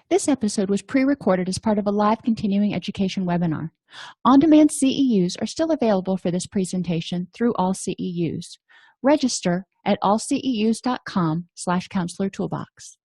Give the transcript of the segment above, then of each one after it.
This episode was pre-recorded as part of a live continuing education webinar. On-demand CEUs are still available for this presentation through All CEUs. Register at allceus.com/counselor toolbox.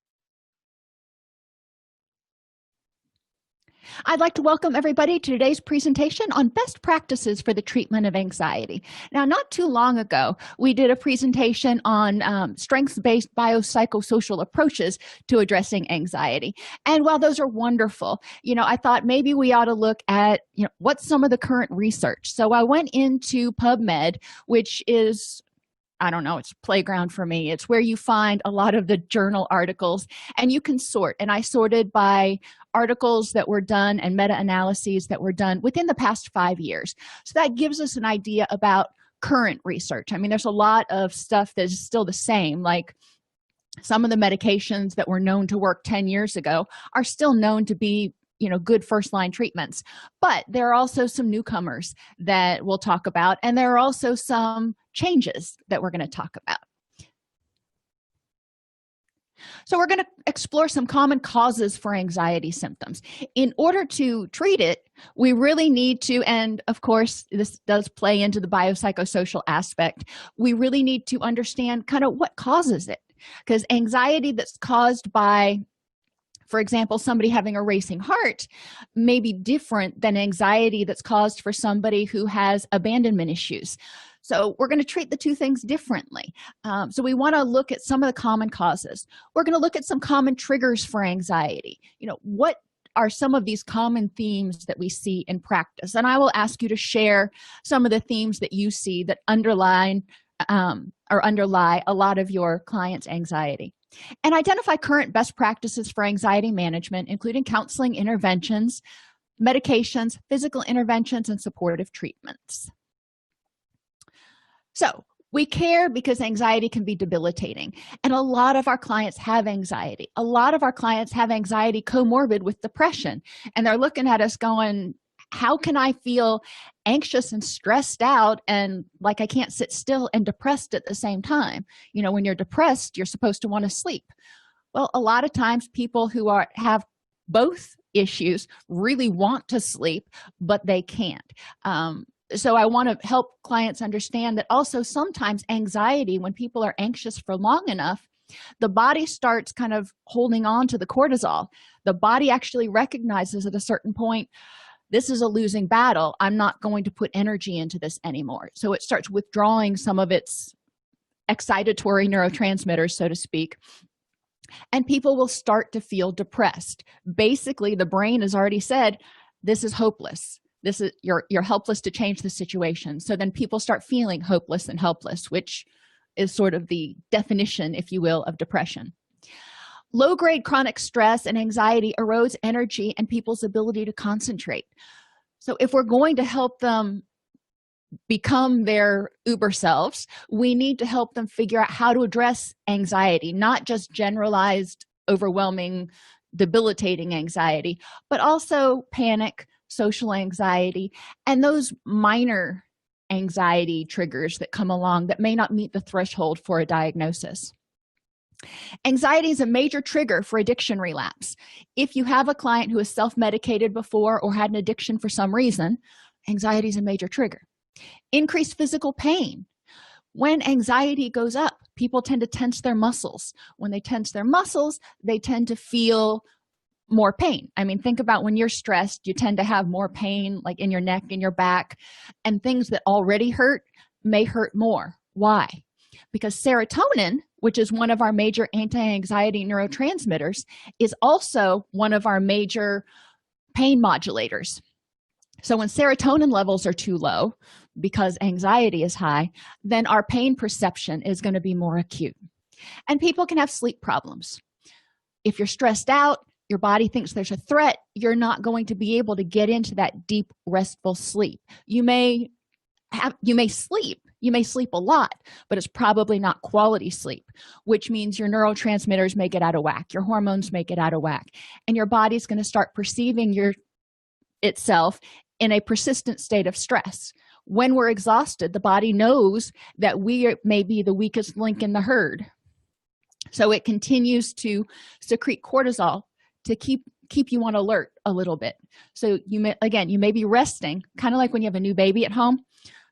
I'd like to welcome everybody to today's presentation on best practices for the treatment of anxiety. Now, not too long ago, we did a presentation on strengths-based biopsychosocial approaches to addressing anxiety. And while those are wonderful, I thought maybe we ought to look at, what's some of the current research. So I went into PubMed, which is, I don't know, it's playground for me. It's where you find a lot of the journal articles, and you can sort. And I sorted by articles that were done and meta-analyses that were done within the past 5 years. So that gives us an idea about current research. I mean, there's a lot of stuff that is still the same, like some of the medications that were known to work 10 years ago are still known to be good first-line treatments. But there are also some newcomers that we'll talk about, and there are also some changes that we're going to talk about. So we're going to explore some common causes for anxiety symptoms. In order to treat it, we really need to, and of course, this does play into the biopsychosocial aspect, we really need to understand kind of what causes it. Because anxiety that's caused by, for example, somebody having a racing heart may be different than anxiety that's caused for somebody who has abandonment issues. So we're going to treat the two things differently. So we want to look at some of the common causes. We're going to look at some common triggers for anxiety. What are some of these common themes that we see in practice? And I will ask you to share some of the themes that you see that underlie a lot of your clients' anxiety. And identify current best practices for anxiety management, including counseling interventions, medications, physical interventions, and supportive treatments. So we care because anxiety can be debilitating, and a lot of our clients have anxiety. A lot of our clients have anxiety comorbid with depression, and they're looking at us going, how can I feel anxious and stressed out and like I can't sit still and depressed at the same time? When you're depressed, you're supposed to want to sleep. Well, a lot of times people who have both issues really want to sleep, but they can't. So I want to help clients understand that also sometimes anxiety, when people are anxious for long enough, the body starts kind of holding on to the cortisol. The body actually recognizes at a certain point, this is a losing battle. I'm not going to put energy into this anymore. So it starts withdrawing some of its excitatory neurotransmitters, so to speak, and people will start to feel depressed. Basically, the brain has already said, this is hopeless. You're helpless to change the situation. So then people start feeling hopeless and helpless, which is sort of the definition, if you will, of depression. Low-grade chronic stress and anxiety erodes energy and people's ability to concentrate. So if we're going to help them become their uber selves, we need to help them figure out how to address anxiety, not just generalized, overwhelming, debilitating anxiety, but also panic, social anxiety, and those minor anxiety triggers that come along that may not meet the threshold for a diagnosis. Anxiety is a major trigger for addiction relapse. If you have a client who has self-medicated before or had an addiction for some reason, anxiety is a major trigger. Increased physical pain. When anxiety goes up, people tend to tense their muscles. When they tense their muscles, they tend to feel more pain. I mean, think about when you're stressed, you tend to have more pain, like in your neck, in your back, and things that already hurt may hurt more. Why? Because serotonin, which is one of our major anti-anxiety neurotransmitters, is also one of our major pain modulators. So when serotonin levels are too low because anxiety is high, then our pain perception is going to be more acute. And people can have sleep problems. If you're stressed out, your body thinks there's a threat, you're not going to be able to get into that deep, restful sleep. You may sleep a lot, but it's probably not quality sleep, which means your neurotransmitters may get out of whack, your hormones may get out of whack, and your body's going to start perceiving itself in a persistent state of stress. When we're exhausted, the body knows that we may be the weakest link in the herd. So it continues to secrete cortisol to keep you on alert a little bit. So you may be resting, kind of like when you have a new baby at home.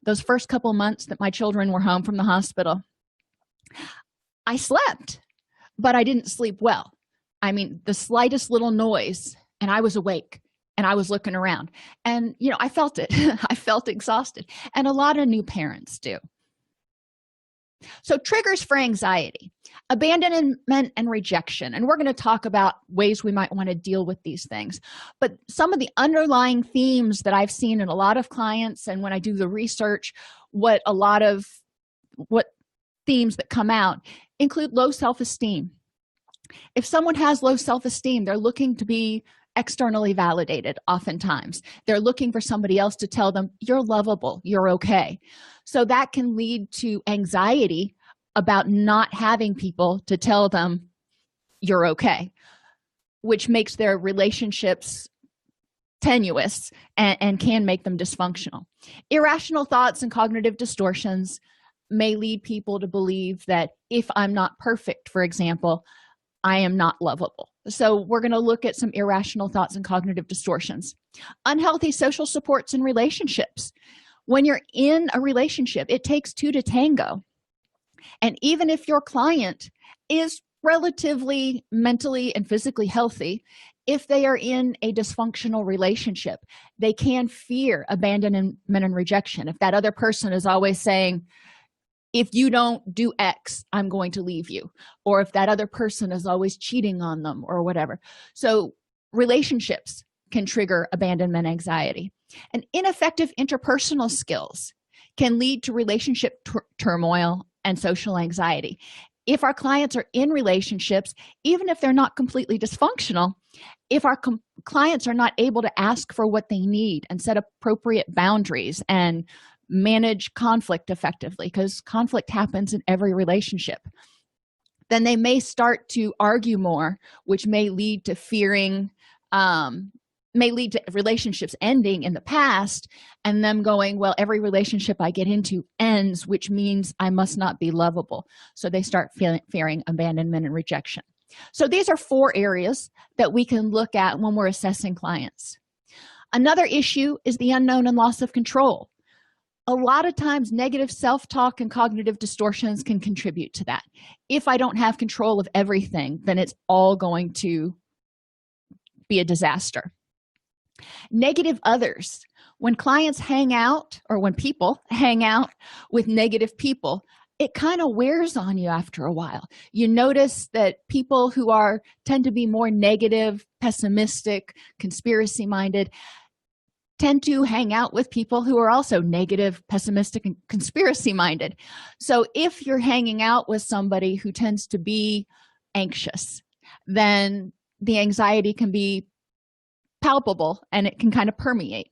Those first couple months that my children were home from the hospital, I slept, but I didn't sleep well. I mean, the slightest little noise and I was awake and I was looking around, and I felt it. I felt exhausted, and a lot of new parents do. So triggers for anxiety: abandonment and rejection. And we're going to talk about ways we might want to deal with these things. But some of the underlying themes that I've seen in a lot of clients, and when I do the research, what themes that come out include low self-esteem. If someone has low self-esteem, they're looking to be externally validated. Oftentimes they're looking for somebody else to tell them you're lovable, you're okay. So that can lead to anxiety about not having people to tell them you're okay, which makes their relationships tenuous and can make them dysfunctional. Irrational thoughts and cognitive distortions may lead people to believe that if I'm not perfect, for example, I am not lovable. So we're going to look at some irrational thoughts and cognitive distortions. Unhealthy social supports and relationships. When you're in a relationship, it takes two to tango. And even if your client is relatively mentally and physically healthy, if they are in a dysfunctional relationship, they can fear abandonment and rejection. If that other person is always saying, if you don't do X, I'm going to leave you. Or if that other person is always cheating on them or whatever. So relationships can trigger abandonment anxiety. And ineffective interpersonal skills can lead to relationship turmoil and social anxiety. If our clients are in relationships, even if they're not completely dysfunctional, if our clients are not able to ask for what they need and set appropriate boundaries and manage conflict effectively, because conflict happens in every relationship, then they may start to argue more, which may lead to relationships ending in the past and them going, well, every relationship I get into ends, which means I must not be lovable. So they start fearing abandonment and rejection. So these are 4 areas that we can look at when we're assessing clients. Another issue is the unknown and loss of control. A lot of times negative self-talk and cognitive distortions can contribute to that. If I don't have control of everything, then it's all going to be a disaster. Negative others. When clients hang out, or when people hang out with negative people, it kind of wears on you after a while. You notice that people who tend to be more negative, pessimistic, conspiracy-minded, tend to hang out with people who are also negative, pessimistic, and conspiracy-minded. So if you're hanging out with somebody who tends to be anxious, then the anxiety can be palpable and it can kind of permeate.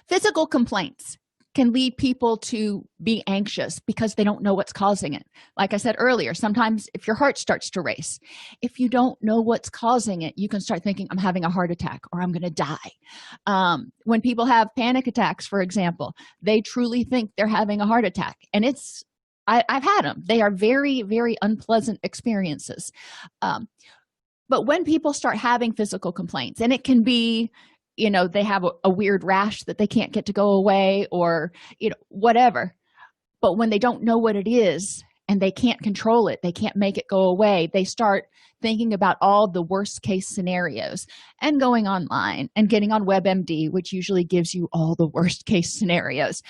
Physical complaints can lead people to be anxious because they don't know what's causing it. Like I said earlier, sometimes if your heart starts to race, if you don't know what's causing it, you can start thinking, I'm having a heart attack or I'm going to die. When people have panic attacks, for example, they truly think they're having a heart attack. And I've had them. They are very, very unpleasant experiences. But when people start having physical complaints, and it can be, they have a weird rash that they can't get to go away, or whatever, but when they don't know what it is and they can't control it, they can't make it go away, they start thinking about all the worst case scenarios and going online and getting on WebMD, which usually gives you all the worst case scenarios.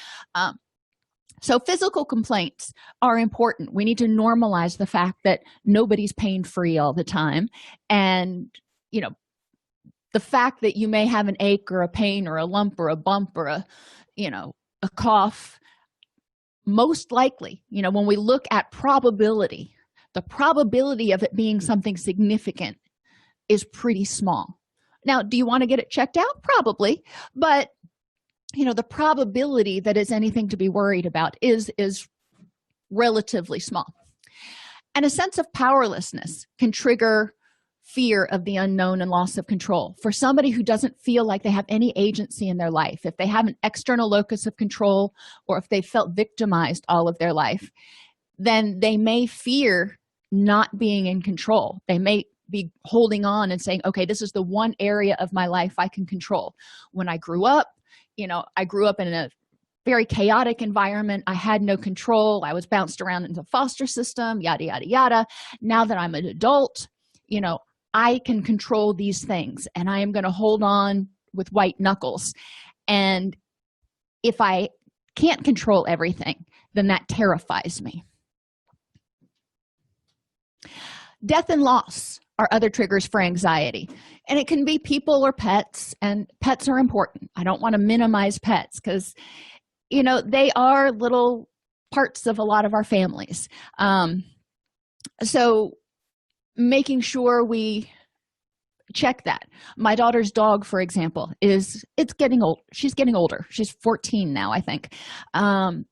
So physical complaints are important. We need to normalize the fact that nobody's pain-free all the time. And the fact that you may have an ache or a pain or a lump or a bump or a cough, most likely, when we look at probability, the probability of it being something significant is pretty small. Now, do you want to get it checked out? Probably, but the probability that it's anything to be worried about is relatively small. And a sense of powerlessness can trigger fear of the unknown and loss of control. For somebody who doesn't feel like they have any agency in their life, if they have an external locus of control, or if they felt victimized all of their life, then they may fear not being in control. They may be holding on and saying, okay, this is the one area of my life I can control. When I grew up, I grew up in a very chaotic environment. I had no control. I was bounced around in the foster system, yada, yada, yada. Now that I'm an adult, I can control these things, and I am going to hold on with white knuckles. And if I can't control everything, then that terrifies me. Death and loss are other triggers for anxiety, and it can be people or pets, and pets are important. I don't want to minimize pets because they are little parts of a lot of our families. So making sure we check that. My daughter's dog, for example, it's getting old. She's getting older. She's 14 now, I think. And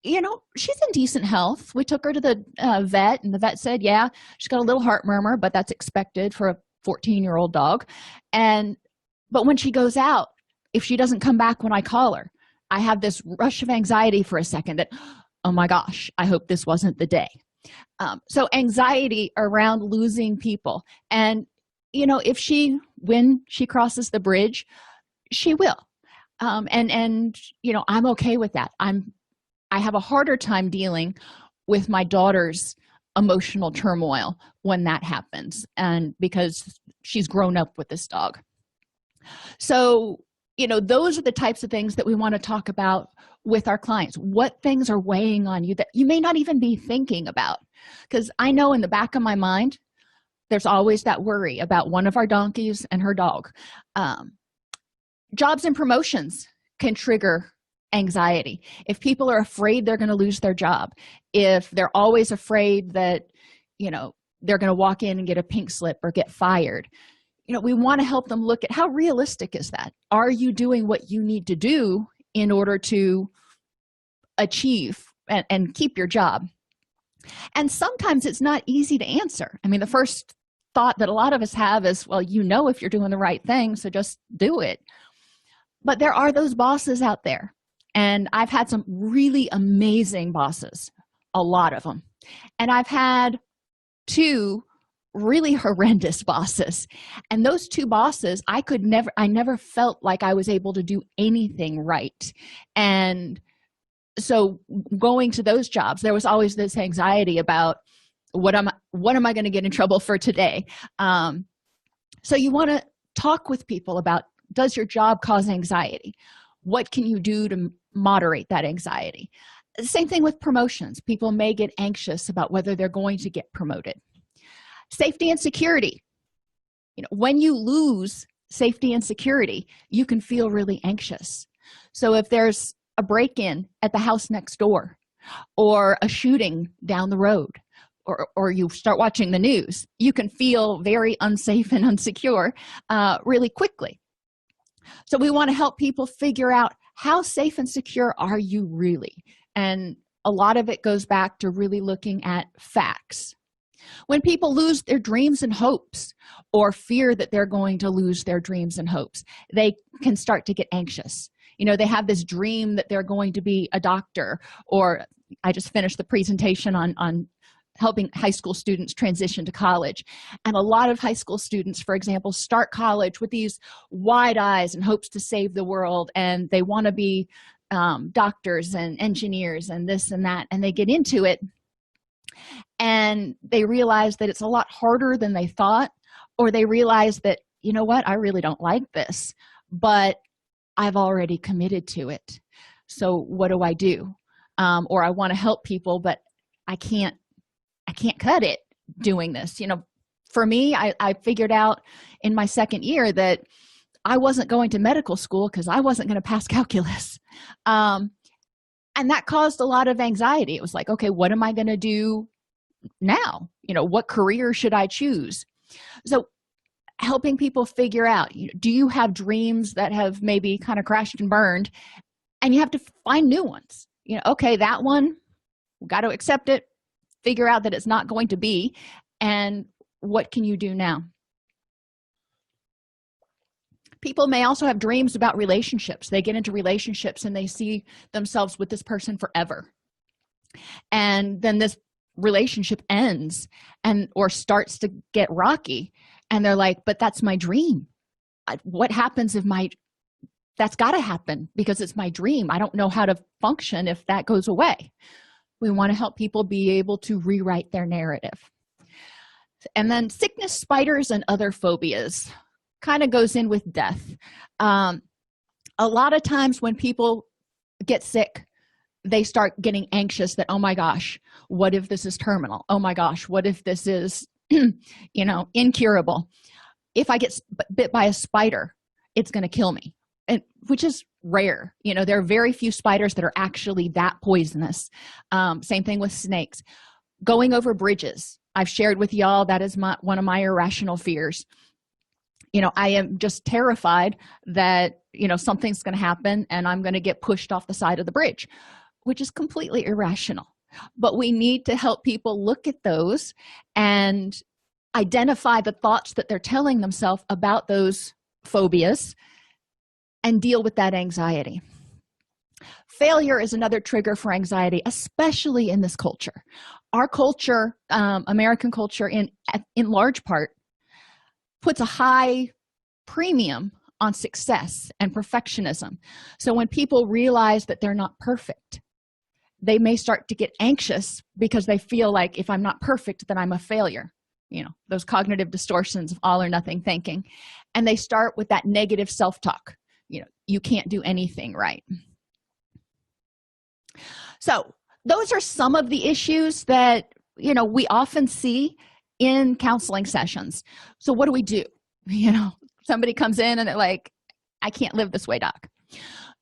she's in decent health. We took her to the vet, and the vet said, yeah, she's got a little heart murmur, but that's expected for a 14-year-old dog. But when she goes out, if she doesn't come back when I call her, I have this rush of anxiety for a second that, oh my gosh, I hope this wasn't the day. So anxiety around losing people. And, when she crosses the bridge, she will. And I'm okay with that. I have a harder time dealing with my daughter's emotional turmoil when that happens, and because she's grown up with this dog. So, those are the types of things that we want to talk about with our clients. What things are weighing on you that you may not even be thinking about? Because I know in the back of my mind, there's always that worry about one of our donkeys and her dog. Jobs and promotions can trigger anxiety. If people are afraid they're going to lose their job, if they're always afraid that, they're going to walk in and get a pink slip or get fired, we want to help them look at how realistic is that? Are you doing what you need to do in order to achieve and keep your job? And sometimes it's not easy to answer. I mean, the first thought that a lot of us have is, well, if you're doing the right thing, so just do it. But there are those bosses out there. And I've had some really amazing bosses, a lot of them. And I've had 2 really horrendous bosses. And those 2 bosses, I never felt like I was able to do anything right. And so going to those jobs, there was always this anxiety about what am I going to get in trouble for today? So you want to talk with people about, does your job cause anxiety? What can you do to moderate that anxiety? The same thing with promotions. People may get anxious about whether they're going to get promoted. Safety and security. When you lose safety and security, you can feel really anxious. So if there's a break-in at the house next door, or a shooting down the road, or you start watching the news, you can feel very unsafe and unsecure really quickly. So we want to help people figure out, how safe and secure are you really? And a lot of it goes back to really looking at facts. When people lose their dreams and hopes, or fear that they're going to lose their dreams and hopes, they can start to get anxious. They have this dream that they're going to be a doctor, or I just finished the presentation on helping high school students transition to college. And a lot of high school students, for example, start college with these wide eyes and hopes to save the world, and they want to be doctors and engineers and this and that, and they get into it and they realize that it's a lot harder than they thought, or they realize that, I really don't like this, but I've already committed to it. So what do I do? Or I want to help people, but I can't cut it doing this. For me, I figured out in my second year that I wasn't going to medical school because I wasn't going to pass calculus. And that caused a lot of anxiety. It was like, okay, what am I going to do now? What career should I choose? So helping people figure out, do you have dreams that have maybe kind of crashed and burned, and you have to find new ones? Okay, that one, we got to accept it, figure out that it's not going to be, and what can you do now? People may also have dreams about relationships. They get into relationships and they see themselves with this person forever. And then this relationship ends and or starts to get rocky, and they're like, but that's my dream. What happens if that's got to happen because it's my dream. I don't know how to function if that goes away. We want to help people be able to rewrite their narrative. And then sickness, spiders, and other phobias kind of goes in with death. A lot of times when people get sick, they start getting anxious that, oh my gosh, what if this is terminal? Oh my gosh, what if this is incurable? If I get bit by a spider, it's going to kill me, and which is rare. There are very few spiders that are actually that poisonous. Same thing with snakes. Going over bridges, I've shared with y'all, that is one of my irrational fears. I am just terrified that something's going to happen and I'm going to get pushed off the side of the bridge, which is completely irrational. But we need to help people look at those and identify the thoughts that they're telling themselves about those phobias and deal with that anxiety. Failure is another trigger for anxiety, especially in this culture. Our culture, American culture, in large part, puts a high premium on success and perfectionism. So when people realize that they're not perfect, they may start to get anxious because they feel like, if I'm not perfect, then I'm a failure. Those cognitive distortions of all or nothing thinking. And they start with that negative self-talk. You can't do anything right. So those are some of the issues that, we often see in counseling sessions. So what do? Somebody comes in and they're like, I can't live this way, doc.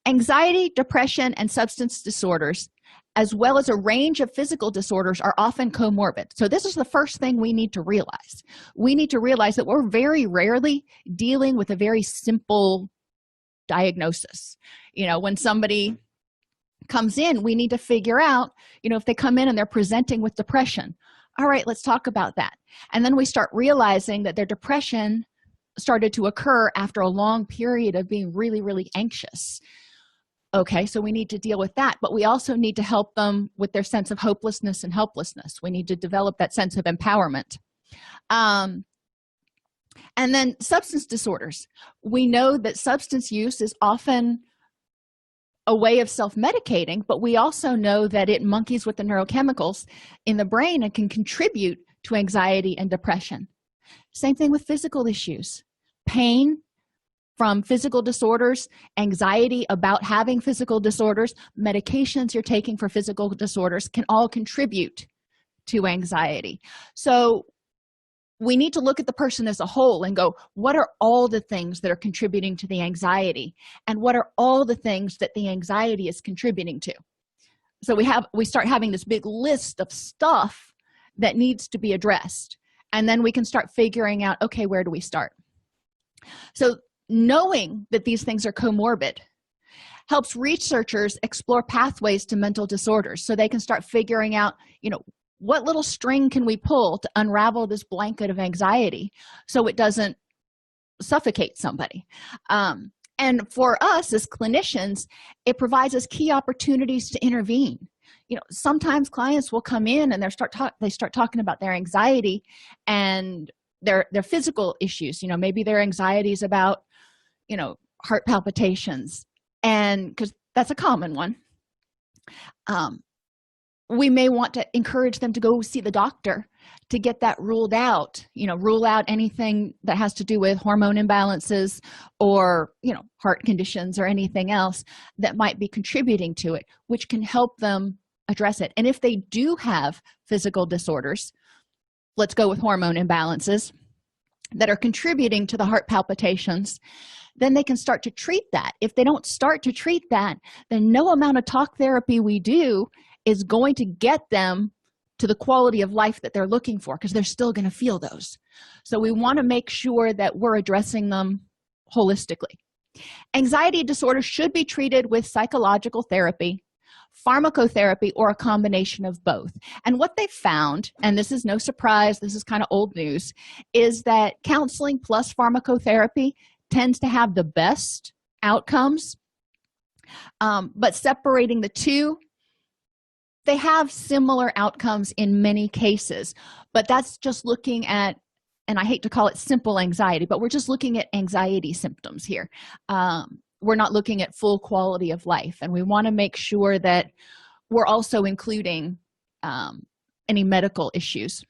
Anxiety, depression, and substance disorders, as well as a range of physical disorders, are often comorbid. So this is the first thing we need to realize. We need to realize that we're very rarely dealing with a very simple diagnosis. When somebody comes in, we need to figure out, if they come in and they're presenting with depression, all right, let's talk about that. And then we start realizing that their depression started to occur after a long period of being really, really anxious. Okay, so we need to deal with that, but we also need to help them with their sense of hopelessness and helplessness. We need to develop that sense of empowerment. And then substance disorders. We know that substance use is often a way of self-medicating, but we also know that it monkeys with the neurochemicals in the brain and can contribute to anxiety and depression. Same thing with physical issues. Pain from physical disorders, anxiety about having physical disorders, medications you're taking for physical disorders can all contribute to anxiety. So we need to look at the person as a whole and go, what are all the things that are contributing to the anxiety? And what are all the things that the anxiety is contributing to? So we start having this big list of stuff that needs to be addressed. And then we can start figuring out, okay, where do we start? So knowing that these things are comorbid helps researchers explore pathways to mental disorders, so they can start figuring out, what little string can we pull to unravel this blanket of anxiety so it doesn't suffocate somebody. And for us as clinicians, it provides us key opportunities to intervene. Sometimes clients will come in and they start talking about their anxiety and their physical issues. Maybe their anxiety is about heart palpitations, and because that's a common one. We may want to encourage them to go see the doctor to get that ruled out, rule out anything that has to do with hormone imbalances or, heart conditions or anything else that might be contributing to it, which can help them address it. And if they do have physical disorders, let's go with hormone imbalances that are contributing to the heart palpitations, then they can start to treat that. If they don't start to treat that, then no amount of talk therapy we do is going to get them to the quality of life that they're looking for, because they're still going to feel those. So we want to make sure that we're addressing them holistically. Anxiety disorders should be treated with psychological therapy, pharmacotherapy, or a combination of both. And what they found, and this is no surprise, this is kind of old news, is that counseling plus pharmacotherapy tends to have the best outcomes, but separating the two they have similar outcomes in many cases, but that's just looking at, and I hate to call it simple anxiety, but we're just looking at anxiety symptoms here. We're not looking at full quality of life, and we want to make sure that we're also including any medical issues.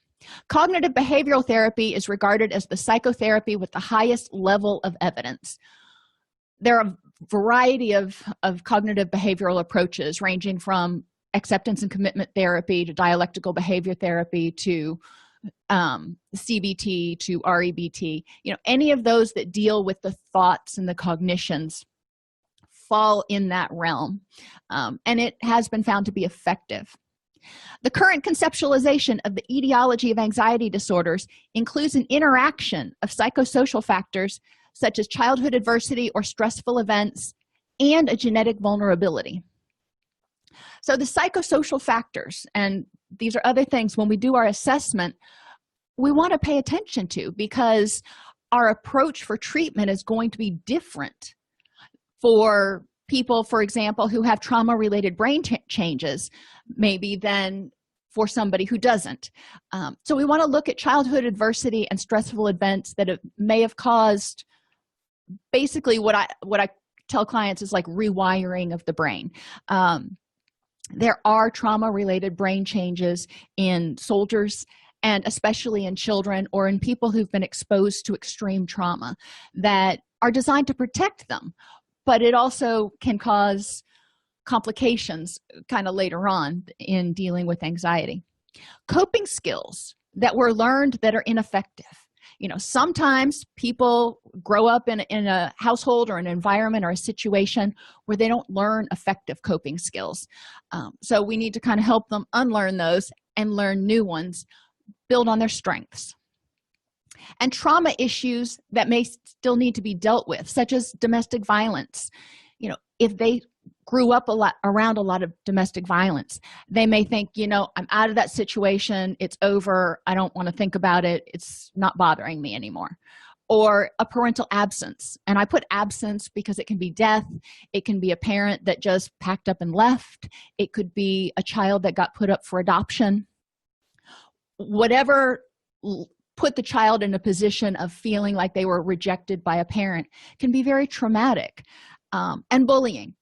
Cognitive behavioral therapy is regarded as the psychotherapy with the highest level of evidence. There are a variety of cognitive behavioral approaches, ranging from acceptance and commitment therapy to dialectical behavior therapy to CBT to REBT. Any of those that deal with the thoughts and the cognitions fall in that realm, and it has been found to be effective. The current conceptualization of the etiology of anxiety disorders includes an interaction of psychosocial factors such as childhood adversity or stressful events and a genetic vulnerability. So the psychosocial factors, and these are other things when we do our assessment, we want to pay attention to, because our approach for treatment is going to be different for people, for example, who have trauma-related brain changes, maybe than for somebody who doesn't. So we want to look at childhood adversity and stressful events that may have caused basically what I tell clients is like rewiring of the brain. There are trauma-related brain changes in soldiers, and especially in children or in people who've been exposed to extreme trauma, that are designed to protect them, but it also can cause complications kind of later on in dealing with anxiety. Coping skills that were learned that are ineffective. Sometimes people grow up in a household or an environment or a situation where they don't learn effective coping skills. So we need to kind of help them unlearn those and learn new ones, build on their strengths. And trauma issues that may still need to be dealt with, such as domestic violence. If they grew up around a lot of domestic violence, they may think, I'm out of that situation, it's over, I don't want to think about it, it's not bothering me anymore. Or a parental absence, and I put absence because it can be death, it can be a parent that just packed up and left, it could be a child that got put up for adoption. Whatever put the child in a position of feeling like they were rejected by a parent can be very traumatic. And bullying,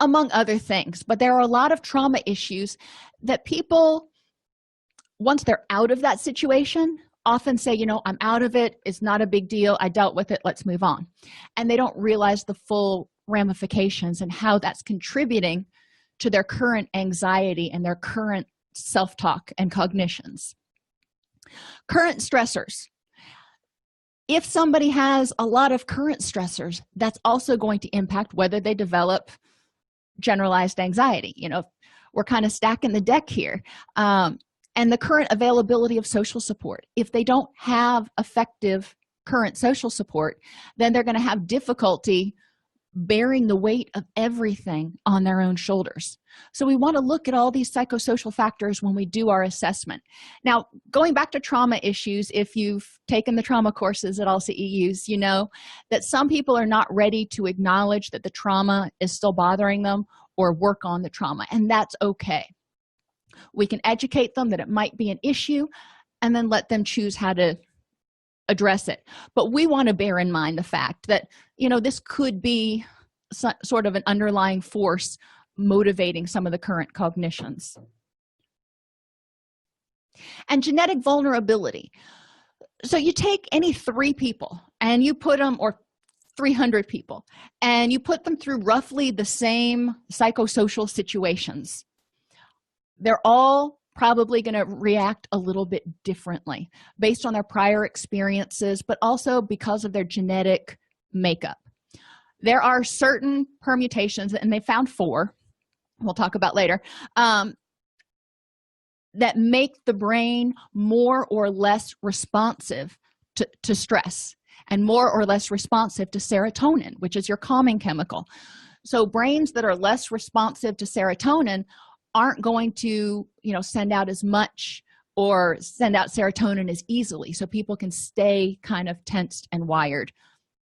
among other things. But there are a lot of trauma issues that people, once they're out of that situation, often say, I'm out of it, it's not a big deal, I dealt with it, let's move on. And they don't realize the full ramifications and how that's contributing to their current anxiety and their current self-talk and cognitions. Current stressors. If somebody has a lot of current stressors, that's also going to impact whether they develop generalized anxiety. We're kind of stacking the deck here. And the current availability of social support. If they don't have effective current social support, then they're going to have difficulty bearing the weight of everything on their own shoulders. So we want to look at all these psychosocial factors when we do our assessment. Now, going back to trauma issues, if you've taken the trauma courses at all CEUs, you know that some people are not ready to acknowledge that the trauma is still bothering them or work on the trauma, and that's okay. We can educate them that it might be an issue and then let them choose how to address it. But we want to bear in mind the fact that, this could be sort of an underlying force motivating some of the current cognitions. And genetic vulnerability. So you take any 3 people and you put them, or 300 people, and you put them through roughly the same psychosocial situations. They're all probably going to react a little bit differently based on their prior experiences, but also because of their genetic makeup. There are certain permutations, and they found 4, we'll talk about later, that make the brain more or less responsive to stress and more or less responsive to serotonin, which is your calming chemical. So brains that are less responsive to serotonin aren't going to, send out as much or send out serotonin as easily, so people can stay kind of tensed and wired.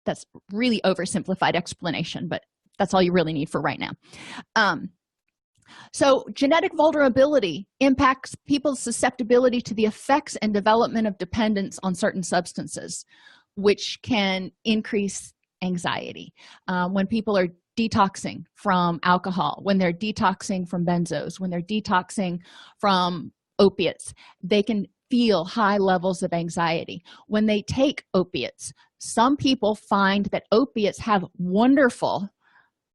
That's really oversimplified explanation, but that's all you really need for right now. So genetic vulnerability impacts people's susceptibility to the effects and development of dependence on certain substances, which can increase anxiety. When people are detoxing from alcohol, when they're detoxing from benzos, when they're detoxing from opiates, they can feel high levels of anxiety. When they take opiates, some people find that opiates have wonderful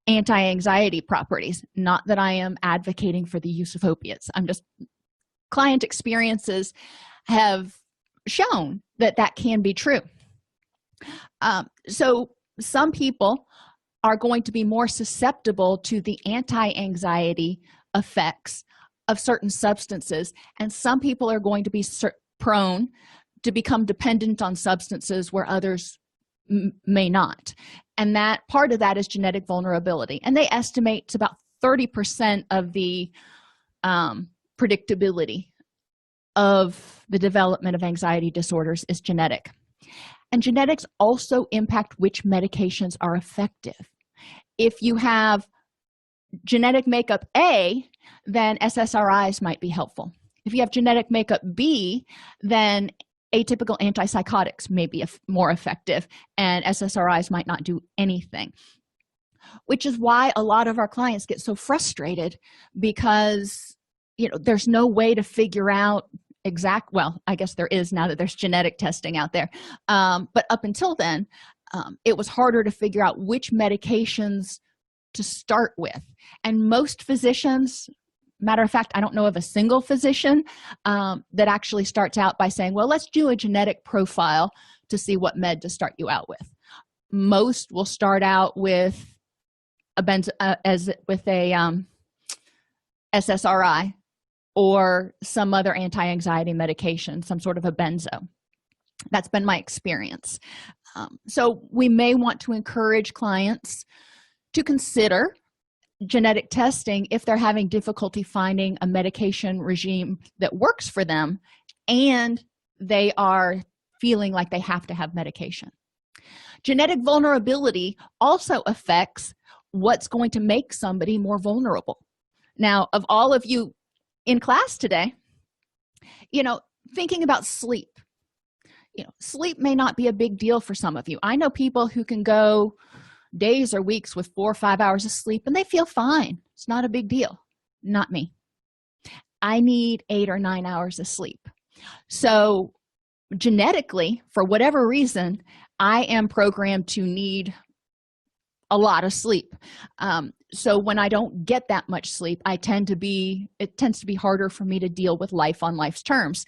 anti-anxiety properties. Not that I am advocating for the use of opiates. I'm just, client experiences have shown that that can be true. So some people are going to be more susceptible to the anti-anxiety effects of certain substances, and some people are going to be prone to become dependent on substances where others may not. And that part of that is genetic vulnerability, and they estimate it's about 30% of the predictability of the development of anxiety disorders is genetic. And genetics also impact which medications are effective. If you have genetic makeup A, then SSRIs might be helpful. If you have genetic makeup B, then atypical antipsychotics may be more effective, and SSRIs might not do anything. Which is why a lot of our clients get so frustrated, because there's no way to figure out well, I guess there is now that there's genetic testing out there, but up until then it was harder to figure out which medications to start with. And most physicians, matter of fact, I don't know of a single physician that actually starts out by saying, well, let's do a genetic profile to see what med to start you out with. Most will start out with a SSRI or some other anti-anxiety medication, some sort of a benzo. That's been my experience. So we may want to encourage clients to consider genetic testing if they're having difficulty finding a medication regime that works for them and they are feeling like they have to have medication. Genetic vulnerability also affects what's going to make somebody more vulnerable. Now, of all of you in class today, thinking about sleep, sleep may not be a big deal for some of you. I know people who can go days or weeks with 4 or 5 hours of sleep and they feel fine. It's not a big deal. Not me. I need 8 or 9 hours of sleep. So genetically, for whatever reason, I am programmed to need a lot of sleep. So when I don't get that much sleep, it tends to be harder for me to deal with life on life's terms.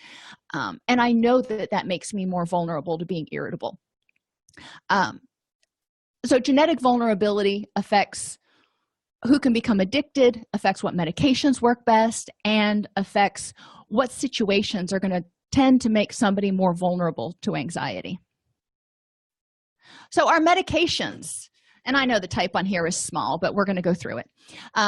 And I know that makes me more vulnerable to being irritable. So genetic vulnerability affects who can become addicted, affects what medications work best, and affects what situations are going to tend to make somebody more vulnerable to anxiety. So our medications, and I know the type on here is small, but we're going to go through it.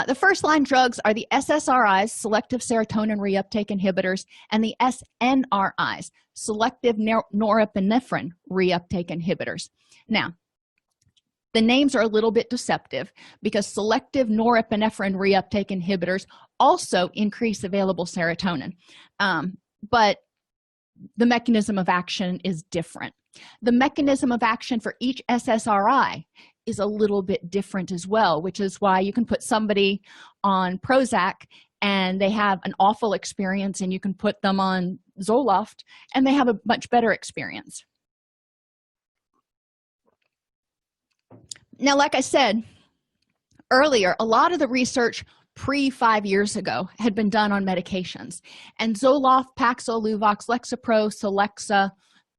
The first line drugs are the SSRIs, selective serotonin reuptake inhibitors, and the SNRIs, selective norepinephrine reuptake inhibitors. Now, the names are a little bit deceptive because selective norepinephrine reuptake inhibitors also increase available serotonin, but the mechanism of action is different. The mechanism of action for each SSRI is a little bit different as well, which is why you can put somebody on Prozac and they have an awful experience, and you can put them on Zoloft and they have a much better experience. Now, like I said earlier, a lot of the research pre-5 years ago had been done on medications, and Zoloft, Paxil, Luvox, Lexapro, Celexa,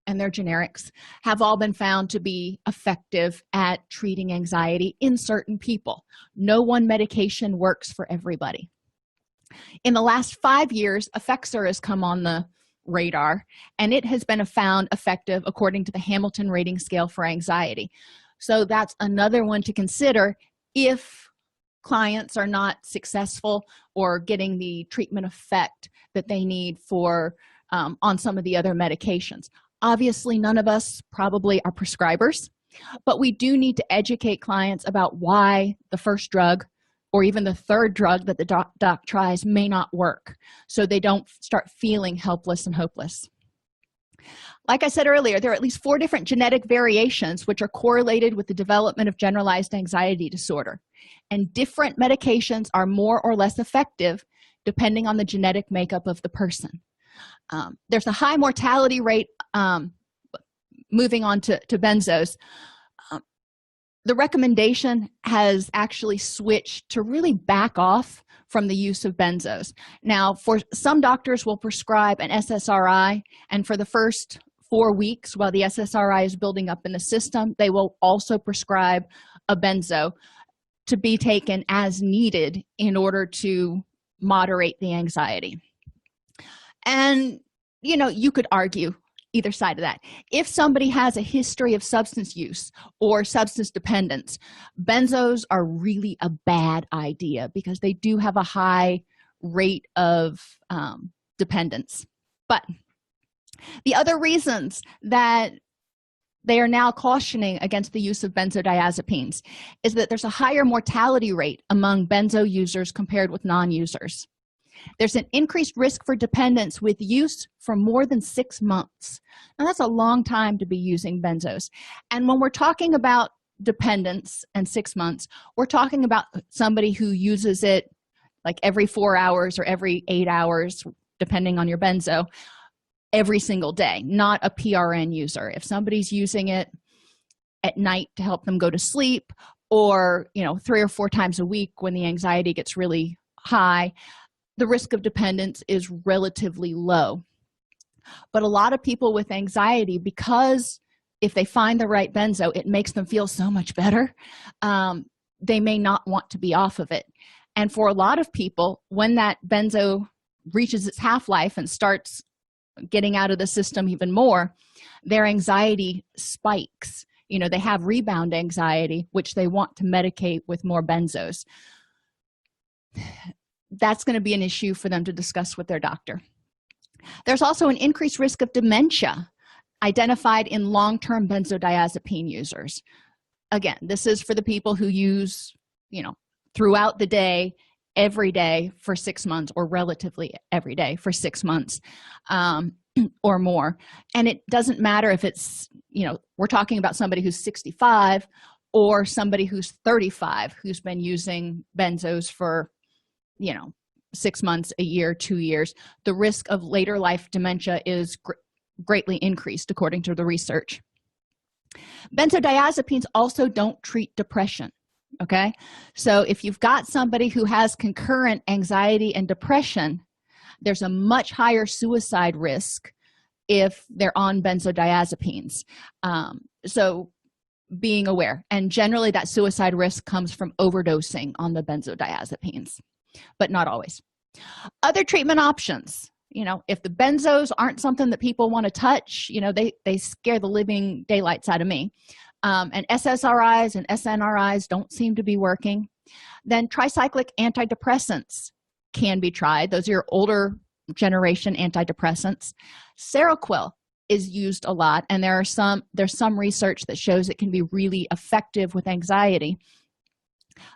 and their generics have all been found to be effective at treating anxiety in certain people. No one medication works for everybody. In the last 5 years, Effexor has come on the radar, and it has been found effective according to the Hamilton Rating Scale for Anxiety. So that's another one to consider if clients are not successful or getting the treatment effect that they need for on some of the other medications. Obviously, none of us probably are prescribers, but we do need to educate clients about why the first drug or even the third drug that the doc tries may not work, so they don't start feeling helpless and hopeless. Like I said earlier, there are at least 4 different genetic variations which are correlated with the development of generalized anxiety disorder, and different medications are more or less effective depending on the genetic makeup of the person. There's a high mortality rate. Moving on to benzos, the recommendation has actually switched to really back off from the use of benzos. Now, for some doctors will prescribe an SSRI, and for the first 4 weeks while the SSRI is building up in the system, they will also prescribe a benzo to be taken as needed in order to moderate the anxiety. And you could argue either side of that. If somebody has a history of substance use or substance dependence, benzos are really a bad idea because they do have a high rate of dependence. But the other reasons that they are now cautioning against the use of benzodiazepines is that there's a higher mortality rate among benzo users compared with non-users. There's an increased risk for dependence with use for more than 6 months. Now, that's a long time to be using benzos. And when we're talking about dependence and 6 months, we're talking about somebody who uses it like every 4 hours or every 8 hours, depending on your benzo, every single day, not a PRN user. If somebody's using it at night to help them go to sleep, or 3 or 4 times a week when the anxiety gets really high, the risk of dependence is relatively low. But a lot of people with anxiety, because if they find the right benzo, it makes them feel so much better, they may not want to be off of it. And for a lot of people, when that benzo reaches its half-life and starts getting out of the system even more, their anxiety spikes. They have rebound anxiety, which they want to medicate with more benzos. That's going to be an issue for them to discuss with their doctor. There's also an increased risk of dementia identified in long-term benzodiazepine users. Again, this is for the people who use, throughout the day, every day for 6 months, or relatively every day for 6 months or more. And it doesn't matter if it's, we're talking about somebody who's 65 or somebody who's 35 who's been using benzos for 6 months, a year, 2 years. The risk of later life dementia is greatly increased according to the research. Benzodiazepines also don't treat depression. Okay, so if you've got somebody who has concurrent anxiety and depression, there's a much higher suicide risk if they're on benzodiazepines. So being aware, and generally that suicide risk comes from overdosing on the benzodiazepines, but not always. Other treatment options, if the benzos aren't something that people want to touch, they scare the living daylights out of me, and SSRIs and SNRIs don't seem to be working, then tricyclic antidepressants can be tried. Those are your older generation antidepressants. Seroquel is used a lot, and there's some research that shows it can be really effective with anxiety.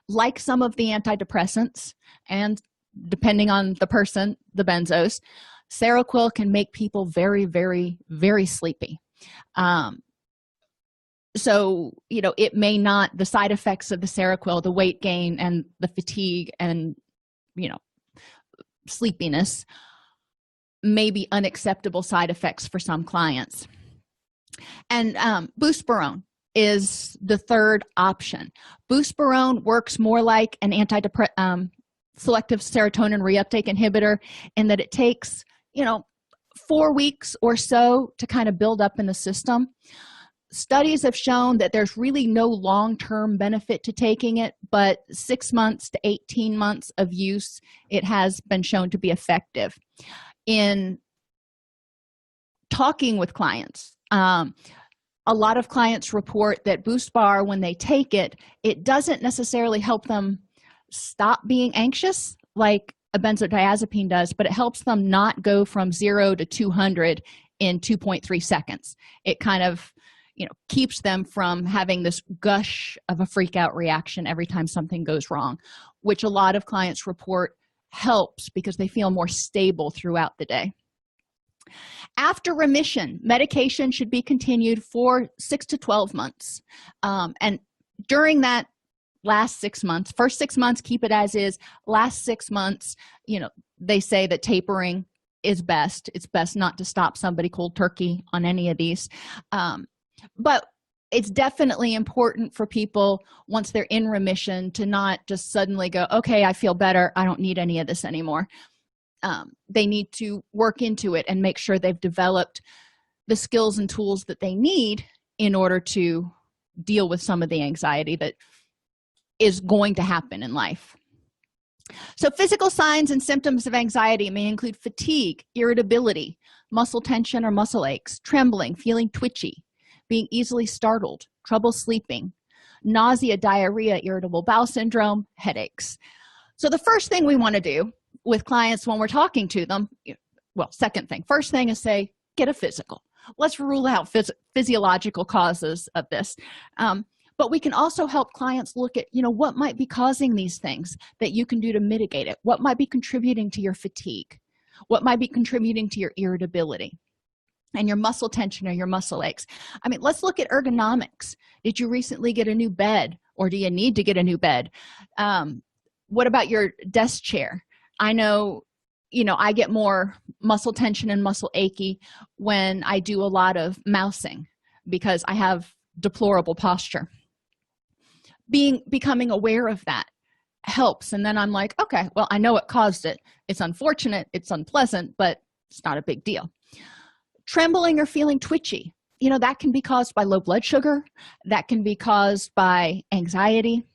Like some of the antidepressants, and depending on the person, the benzos, Seroquel can make people very, very, very sleepy. So it may not, the side effects of the Seroquel, the weight gain and the fatigue and sleepiness, may be unacceptable side effects for some clients. And buspirone is the third option. Buspirone works more like an selective serotonin reuptake inhibitor in that it takes 4 weeks or so to kind of build up in the system. Studies have shown that there's really no long-term benefit to taking it, but 6 months to 18 months of use, it has been shown to be effective. In talking with clients, a lot of clients report that Buspar, when they take it, it doesn't necessarily help them stop being anxious like a benzodiazepine does, but it helps them not go from 0 to 200 in 2.3 seconds. It kind of keeps them from having this gush of a freak out reaction every time something goes wrong. which a lot of clients report helps because they feel more stable throughout the day. After remission, medication should be continued for 6 to 12 months. And during that last 6 months, first 6 months, keep it as is. Last 6 months, they say that tapering is best. It's best not to stop somebody cold turkey on any of these. But it's definitely important for people, once they're in remission, to not just suddenly go, okay, I feel better, I don't need any of this anymore. They need to work into it and make sure they've developed the skills and tools that they need in order to deal with some of the anxiety that is going to happen in life. So physical signs and symptoms of anxiety may include fatigue, irritability, muscle tension or muscle aches, trembling, feeling twitchy, being easily startled, trouble sleeping, nausea, diarrhea, irritable bowel syndrome, headaches. So the first thing we want to do with clients when we're talking to them, well, second thing, first thing is say, get a physical. Let's rule out physiological causes of this. But we can also help clients look at, what might be causing these things that you can do to mitigate it. What might be contributing to your fatigue? What might be contributing to your irritability and your muscle tension or your muscle aches? Let's look at ergonomics. Did you recently get a new bed, or do you need to get a new bed? What about your desk chair? I know, I get more muscle tension and muscle achy when I do a lot of mousing because I have deplorable posture. Becoming aware of that helps, and then I'm like, okay, well, I know what caused it. It's unfortunate, it's unpleasant, but it's not a big deal. Trembling or feeling twitchy, that can be caused by low blood sugar. That can be caused by anxiety.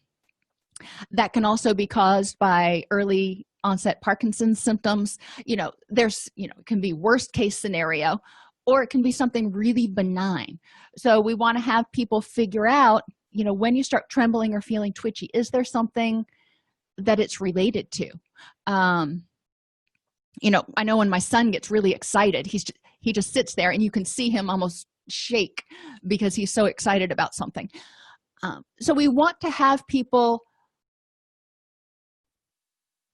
That can also be caused by early onset Parkinson's symptoms. It can be worst case scenario, or it can be something really benign. So we want to have people figure out, when you start trembling or feeling twitchy, is there something that it's related to? I know when my son gets really excited, he just sits there and you can see him almost shake because he's so excited about something. So we want to have people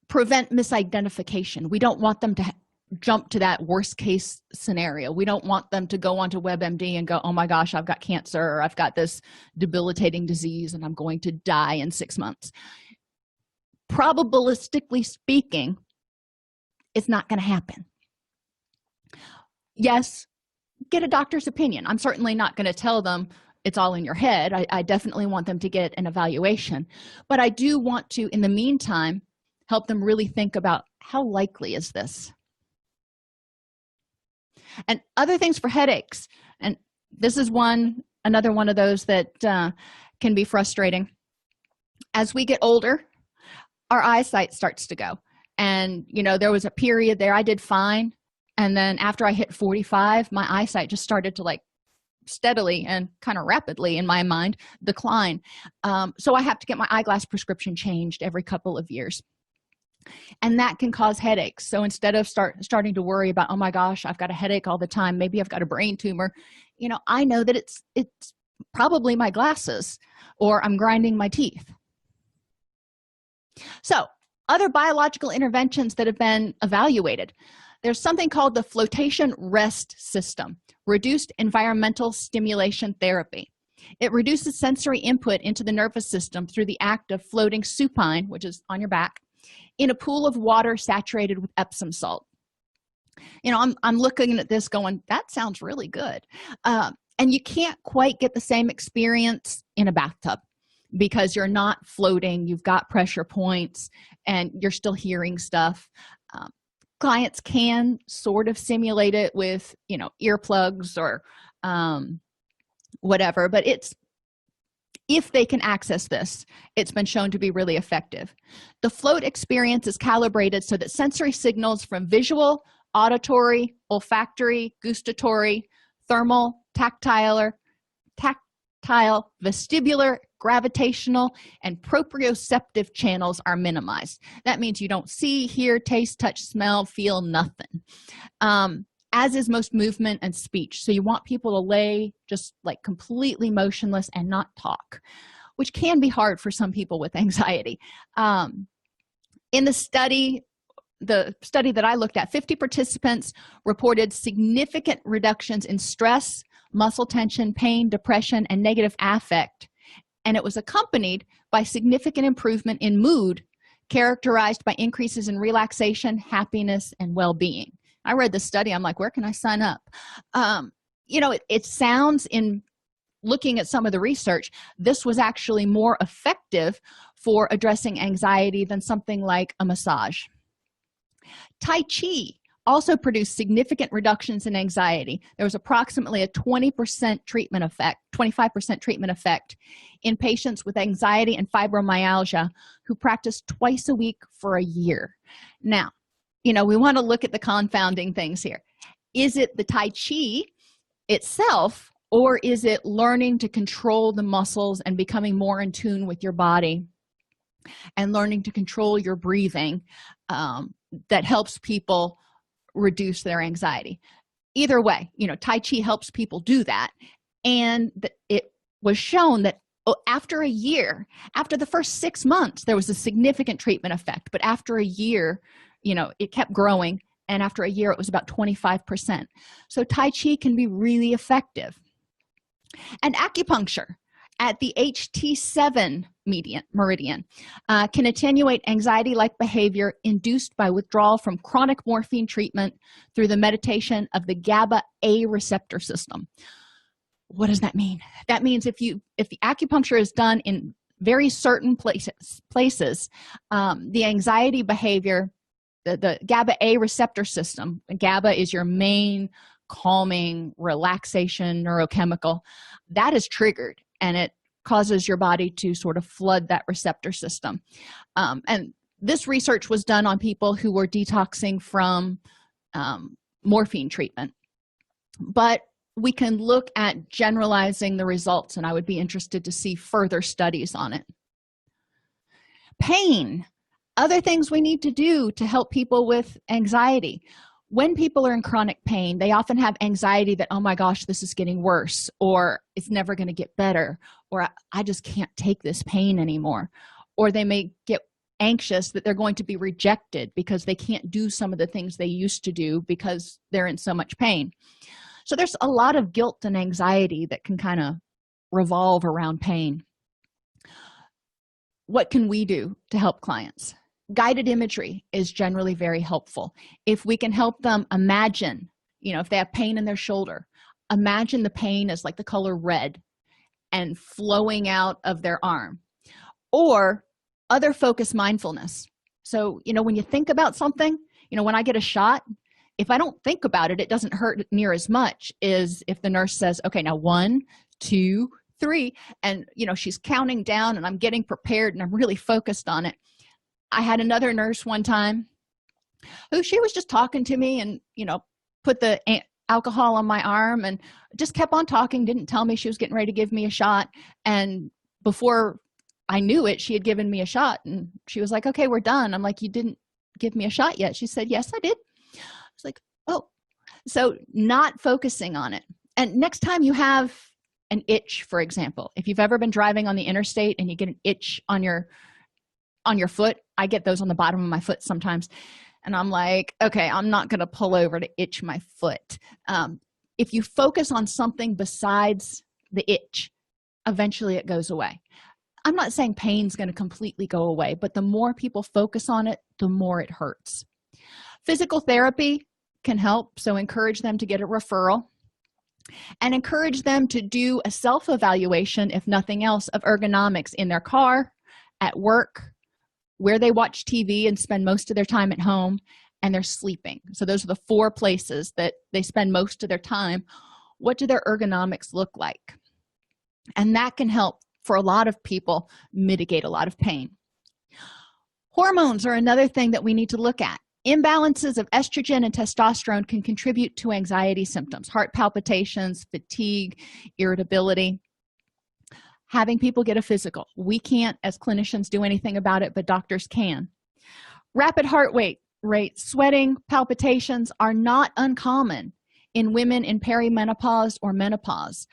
prevent misidentification. We don't want them to jump to that worst case scenario. We don't want them to go onto WebMD and go, oh my gosh, I've got cancer, or I've got this debilitating disease and I'm going to die in 6 months. Probabilistically speaking, it's not going to happen. Yes, get a doctor's opinion. I'm certainly not going to tell them it's all in your head. I definitely want them to get an evaluation, but I do want to, in the meantime, help them really think about, how likely is this? And other things for headaches, and this is another one of those that can be frustrating. As we get older, our eyesight starts to go. And there was a period there I did fine, and then after I hit 45, my eyesight just started to steadily and kind of rapidly, in my mind, decline. So I have to get my eyeglass prescription changed every couple of years. And that can cause headaches. So instead of starting to worry about, oh my gosh, I've got a headache all the time, maybe I've got a brain tumor, I know that it's probably my glasses, or I'm grinding my teeth. So other biological interventions that have been evaluated, there's something called the flotation rest system, reduced environmental stimulation therapy. It reduces sensory input into the nervous system through the act of floating supine, which is on your back, in a pool of water saturated with Epsom salt. I'm looking at this going, that sounds really good. And you can't quite get the same experience in a bathtub because you're not floating, you've got pressure points, and you're still hearing stuff. Clients can sort of simulate it with, earplugs or whatever, but if they can access this, it's been shown to be really effective. The float experience is calibrated so that sensory signals from visual, auditory, olfactory, gustatory, thermal, tactile, vestibular, gravitational, and proprioceptive channels are minimized. That means you don't see, hear, taste, touch, smell, feel nothing. As is most movement and speech. So you want people to lay just completely motionless and not talk, which can be hard for some people with anxiety. In the study that I looked at, 50 participants reported significant reductions in stress, muscle tension, pain, depression, and negative affect, and it was accompanied by significant improvement in mood characterized by increases in relaxation, happiness, and well-being. I read the study. I'm like, where can I sign up? It sounds, in looking at some of the research, this was actually more effective for addressing anxiety than something like a massage. Tai Chi also produced significant reductions in anxiety. There was approximately a 20% treatment effect, 25% treatment effect in patients with anxiety and fibromyalgia who practiced twice a week for a year. Now, we want to look at the confounding things here. Is it the Tai Chi itself, or is it learning to control the muscles and becoming more in tune with your body and learning to control your breathing that helps people reduce their anxiety? Either way, Tai Chi helps people do that. And it was shown that after a year, after the first 6 months, there was a significant treatment effect. But after a year, it kept growing. And after a year, it was about 25%. So Tai Chi can be really effective. And acupuncture at the HT7 meridian can attenuate anxiety-like behavior induced by withdrawal from chronic morphine treatment through the meditation of the GABA A receptor system. What does that mean? That means if the acupuncture is done in very certain places, the anxiety behavior, the GABA A receptor system, GABA is your main calming, relaxation neurochemical, that is triggered, and it causes your body to sort of flood that receptor system. And this research was done on people who were detoxing from morphine treatment. But we can look at generalizing the results, and I would be interested to see further studies on it. Pain. Other things we need to do to help people with anxiety. When people are in chronic pain, they often have anxiety that, oh my gosh, this is getting worse, or it's never going to get better, or I just can't take this pain anymore. Or they may get anxious that they're going to be rejected because they can't do some of the things they used to do because they're in so much pain. So there's a lot of guilt and anxiety that can kind of revolve around pain. What can we do to help clients? Guided imagery is generally very helpful. If we can help them imagine, if they have pain in their shoulder, imagine the pain as like the color red and flowing out of their arm. Or other focus mindfulness. So, when you think about something, when I get a shot, if I don't think about it, it doesn't hurt near as much as if the nurse says, okay, now 1, 2, 3, and she's counting down and I'm getting prepared and I'm really focused on it. I had another nurse one time who she was just talking to me and put the alcohol on my arm and just kept on talking, didn't tell me she was getting ready to give me a shot. And before I knew it, she had given me a shot, and she was like, okay, we're done. I'm like, you didn't give me a shot yet. She said, yes, I did. I was like, oh. So not focusing on it. And next time you have an itch, for example, if you've ever been driving on the interstate and you get an itch on your foot, I get those on the bottom of my foot sometimes, and I'm like, okay, I'm not going to pull over to itch my foot. If you focus on something besides the itch, eventually it goes away. I'm not saying pain's going to completely go away, but the more people focus on it, the more it hurts. Physical therapy can help, so encourage them to get a referral and encourage them to do a self-evaluation, if nothing else, of ergonomics in their car, at work, where they watch TV and spend most of their time at home, and they're sleeping. So those are the 4 places that they spend most of their time. What do their ergonomics look like? And that can help, for a lot of people, mitigate a lot of pain. Hormones are another thing that we need to look at. Imbalances of estrogen and testosterone can contribute to anxiety symptoms, heart palpitations, fatigue, irritability. Having people get a physical. We can't, as clinicians, do anything about it, but doctors can. Rapid heart rate, sweating, palpitations are not uncommon in women in perimenopause or menopause.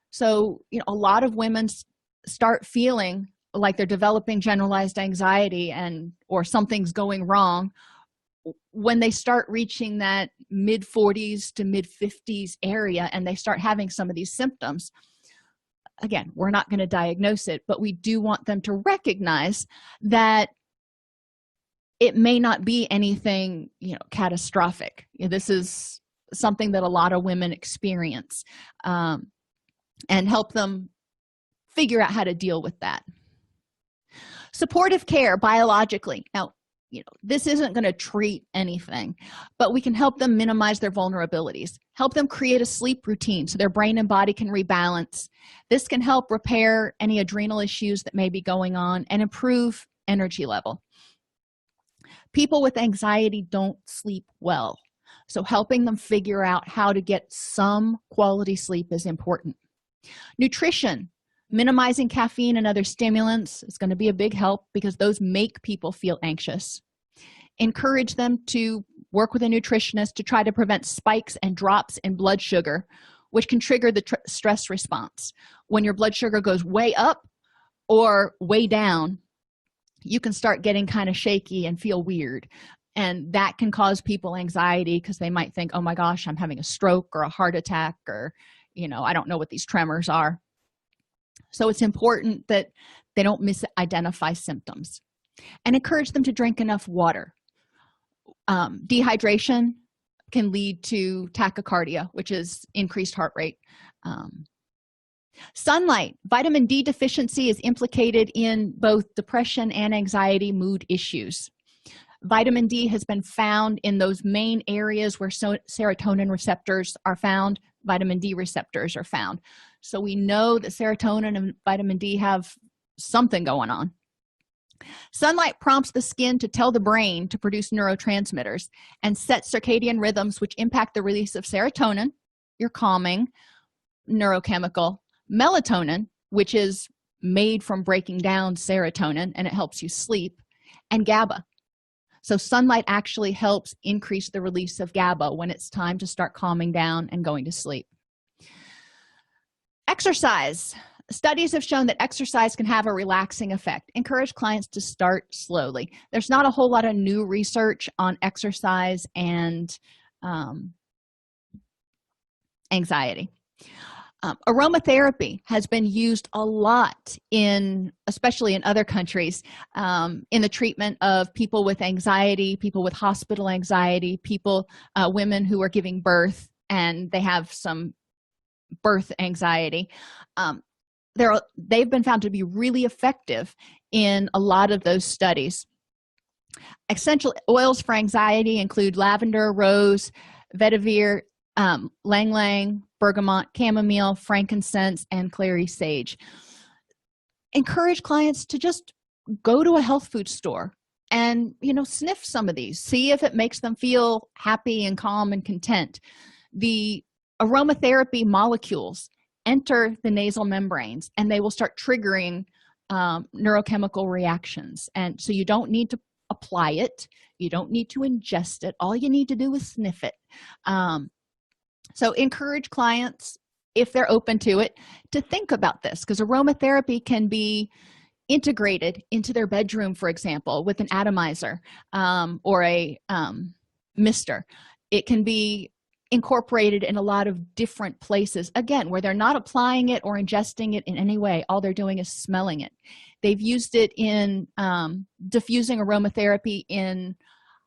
So, a lot of women start feeling like they're developing generalized anxiety and or something's going wrong, when they start reaching that mid 40s to mid 50s area and they start having some of these symptoms, again, we're not going to diagnose it, but we do want them to recognize that it may not be anything, catastrophic. This is something that a lot of women experience, and help them figure out how to deal with that. Supportive care biologically. Now, this isn't going to treat anything, but we can help them minimize their vulnerabilities, help them create a sleep routine so their brain and body can rebalance. This can help repair any adrenal issues that may be going on and improve energy level. People with anxiety don't sleep well, so helping them figure out how to get some quality sleep is important. Nutrition, minimizing caffeine and other stimulants is going to be a big help because those make people feel anxious. Encourage them to work with a nutritionist to try to prevent spikes and drops in blood sugar, which can trigger the stress response. When your blood sugar goes way up or way down, you can start getting kind of shaky and feel weird, and that can cause people anxiety because they might think, oh my gosh, I'm having a stroke or a heart attack, or I don't know what these tremors are. So it's important that they don't misidentify symptoms, and encourage them to drink enough water. Dehydration can lead to tachycardia, which is increased heart rate. Sunlight, vitamin D deficiency is implicated in both depression and anxiety mood issues. Vitamin D has been found in those main areas where serotonin receptors are found. Vitamin D receptors are found. So we know that serotonin and vitamin D have something going on. Sunlight prompts the skin to tell the brain to produce neurotransmitters and set circadian rhythms, which impact the release of serotonin, your calming neurochemical, melatonin, which is made from breaking down serotonin and it helps you sleep, and GABA. So sunlight actually helps increase the release of GABA when it's time to start calming down and going to sleep. Exercise. Studies have shown that exercise can have a relaxing effect. Encourage clients to start slowly. There's not a whole lot of new research on exercise and anxiety. Aromatherapy has been used a lot especially in other countries, in the treatment of people with anxiety, people with hospital anxiety, women who are giving birth and they have some birth anxiety. They've been found to be really effective in a lot of those studies. Essential oils for anxiety include lavender, rose, vetiver, ylang ylang, bergamot, chamomile, frankincense, and clary sage. Encourage clients to just go to a health food store and sniff some of these, see if it makes them feel happy and calm and content. The aromatherapy molecules enter the nasal membranes and they will start triggering neurochemical reactions, and so you don't need to apply it, you don't need to ingest it, all you need to do is sniff it. So encourage clients, if they're open to it, to think about this, because aromatherapy can be integrated into their bedroom, for example, with an atomizer or a mister. It can be incorporated in a lot of different places, again, where they're not applying it or ingesting it in any way. All they're doing is smelling it. They've used it in diffusing aromatherapy in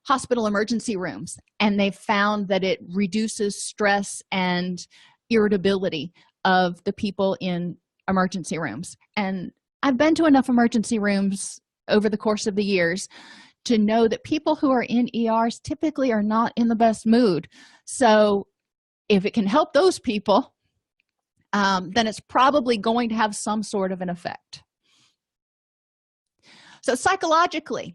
hospital emergency rooms, and they've found that it reduces stress and irritability of the people in emergency rooms. And I've been to enough emergency rooms over the course of the years to know that people who are in ERs typically are not in the best mood. So if it can help those people, then it's probably going to have some sort of an effect. So psychologically,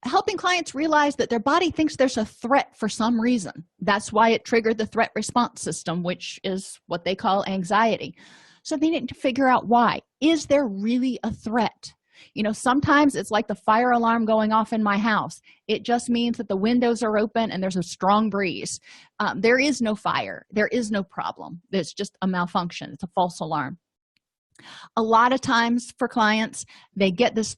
helping clients realize that their body thinks there's a threat for some reason. That's why it triggered the threat response system, which is what they call anxiety. So they need to figure out why. Is there really a threat? Sometimes it's like the fire alarm going off in my house. It just means that the windows are open and there's a strong breeze. There is no fire. There is no problem. It's just a malfunction. It's a false alarm. A lot of times for clients, they get this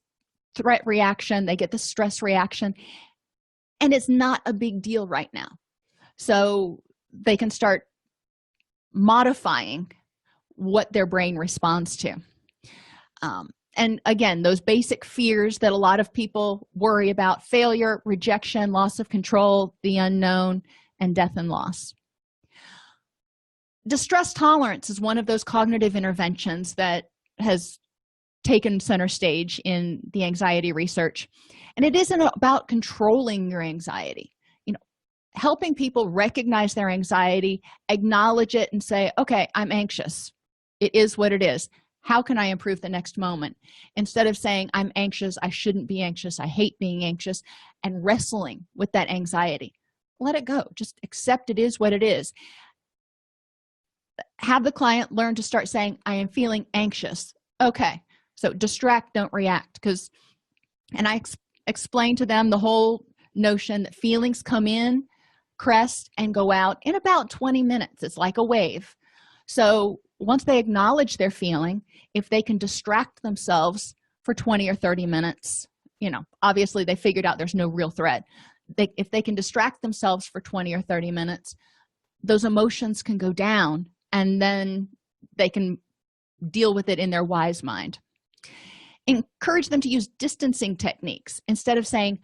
threat reaction, they get the stress reaction, and it's not a big deal right now. So they can start modifying what their brain responds to. And again, those basic fears that a lot of people worry about: failure, rejection, loss of control, the unknown, and death and loss. Distress tolerance is one of those cognitive interventions that has taken center stage in the anxiety research. And it isn't about controlling your anxiety. Helping people recognize their anxiety, acknowledge it, and say, okay, I'm anxious. It is what it is. How can I improve the next moment? Instead of saying, I'm anxious, I shouldn't be anxious, I hate being anxious, and wrestling with that anxiety. Let it go. Just accept it is what it is. Have the client learn to start saying, I am feeling anxious. Okay, so distract, don't react. And I explain to them the whole notion that feelings come in, crest, and go out in about 20 minutes. It's like a wave. So once they acknowledge their feeling, if they can distract themselves for 20 or 30 minutes, obviously they figured out there's no real threat. If they can distract themselves for 20 or 30 minutes, those emotions can go down, and then they can deal with it in their wise mind. Encourage them to use distancing techniques. Instead of saying,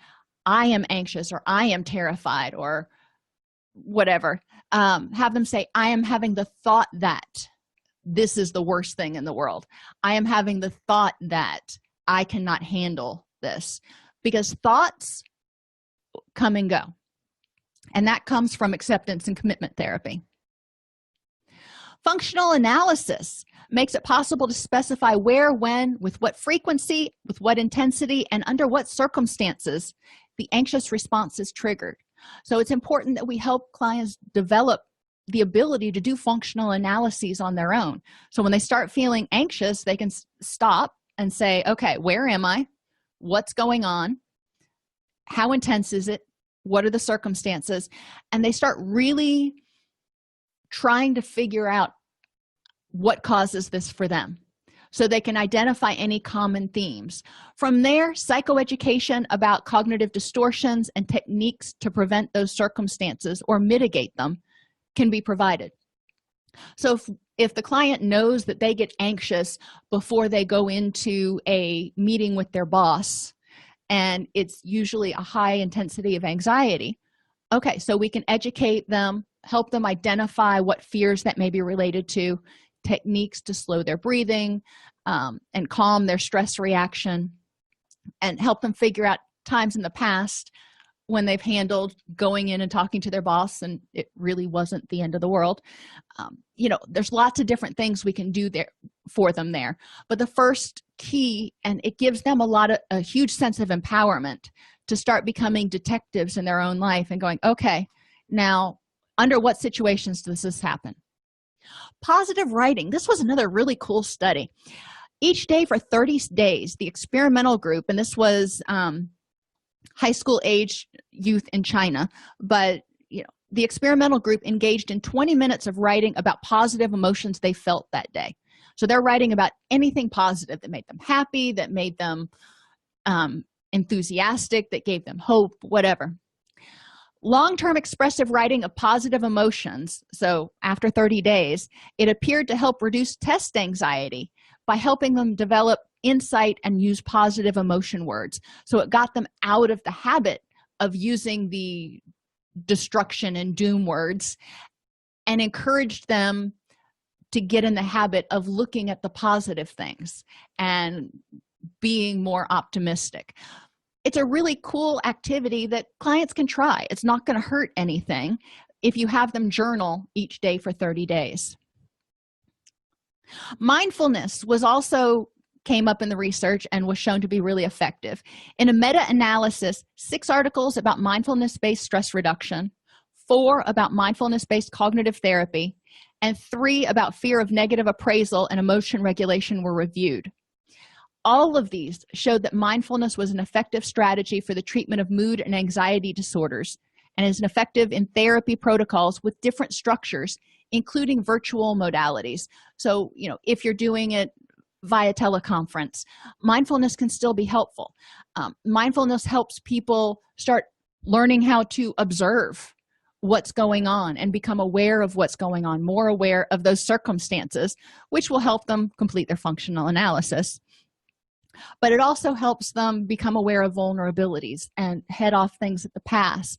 I am anxious, or I am terrified, or whatever, have them say, I am having the thought that this is the worst thing in the world. I am having the thought that I cannot handle this. Because thoughts come and go, and that comes from acceptance and commitment therapy. Functional analysis makes it possible to specify where, when, with what frequency, with what intensity, and under what circumstances the anxious response is triggered. So it's important that we help clients develop the ability to do functional analyses on their own. So when they start feeling anxious, they can stop and say, okay, where am I? What's going on? How intense is it? What are the circumstances? And they start really trying to figure out what causes this for them, so they can identify any common themes. From there, psychoeducation about cognitive distortions and techniques to prevent those circumstances or mitigate them can be provided. So if the client knows that they get anxious before they go into a meeting with their boss, and it's usually a high intensity of anxiety, okay, so we can educate them, help them identify what fears that may be related to, techniques to slow their breathing, and calm their stress reaction, and help them figure out times in the past when they've handled going in and talking to their boss and it really wasn't the end of the world. There's lots of different things we can do there for them there. But the first key, and it gives them a huge sense of empowerment to start becoming detectives in their own life and going, okay, now under what situations does this happen? Positive writing. This was another really cool study. Each day for 30 days, the experimental group, and this was high school age youth in China, but the experimental group engaged in 20 minutes of writing about positive emotions they felt that day. So they're writing about anything positive that made them happy, that made them enthusiastic, that gave them hope, whatever. Long-term expressive writing of positive emotions, so after 30 days, it appeared to help reduce test anxiety by helping them develop insight and use positive emotion words. So it got them out of the habit of using the destruction and doom words and encouraged them to get in the habit of looking at the positive things and being more optimistic. It's a really cool activity that clients can try. It's not going to hurt anything if you have them journal each day for 30 days. Mindfulness came up in the research and was shown to be really effective. In a meta-analysis, 6 articles about mindfulness-based stress reduction, 4 about mindfulness-based cognitive therapy, and 3 about fear of negative appraisal and emotion regulation were reviewed. All of these showed that mindfulness was an effective strategy for the treatment of mood and anxiety disorders and is effective in therapy protocols with different structures, including virtual modalities. So, if you're doing it via teleconference, mindfulness can still be helpful. Mindfulness helps people start learning how to observe what's going on and become aware of what's going on, more aware of those circumstances, which will help them complete their functional analysis. But it also helps them become aware of vulnerabilities and head off things at the pass.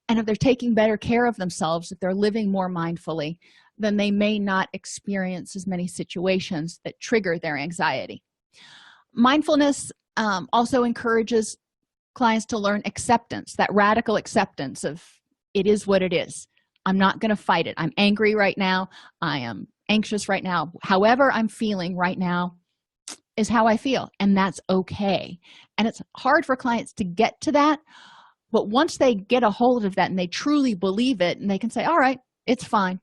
And if they're taking better care of themselves, if they're living more mindfully, then they may not experience as many situations that trigger their anxiety. Mindfulness also encourages clients to learn acceptance, that radical acceptance of it is what it is. I'm not going to fight it. I'm angry right now. I am anxious right now. However I'm feeling right now is how I feel, and that's okay. And it's hard for clients to get to that, but once they get a hold of that and they truly believe it, and they can say, all right, it's fine.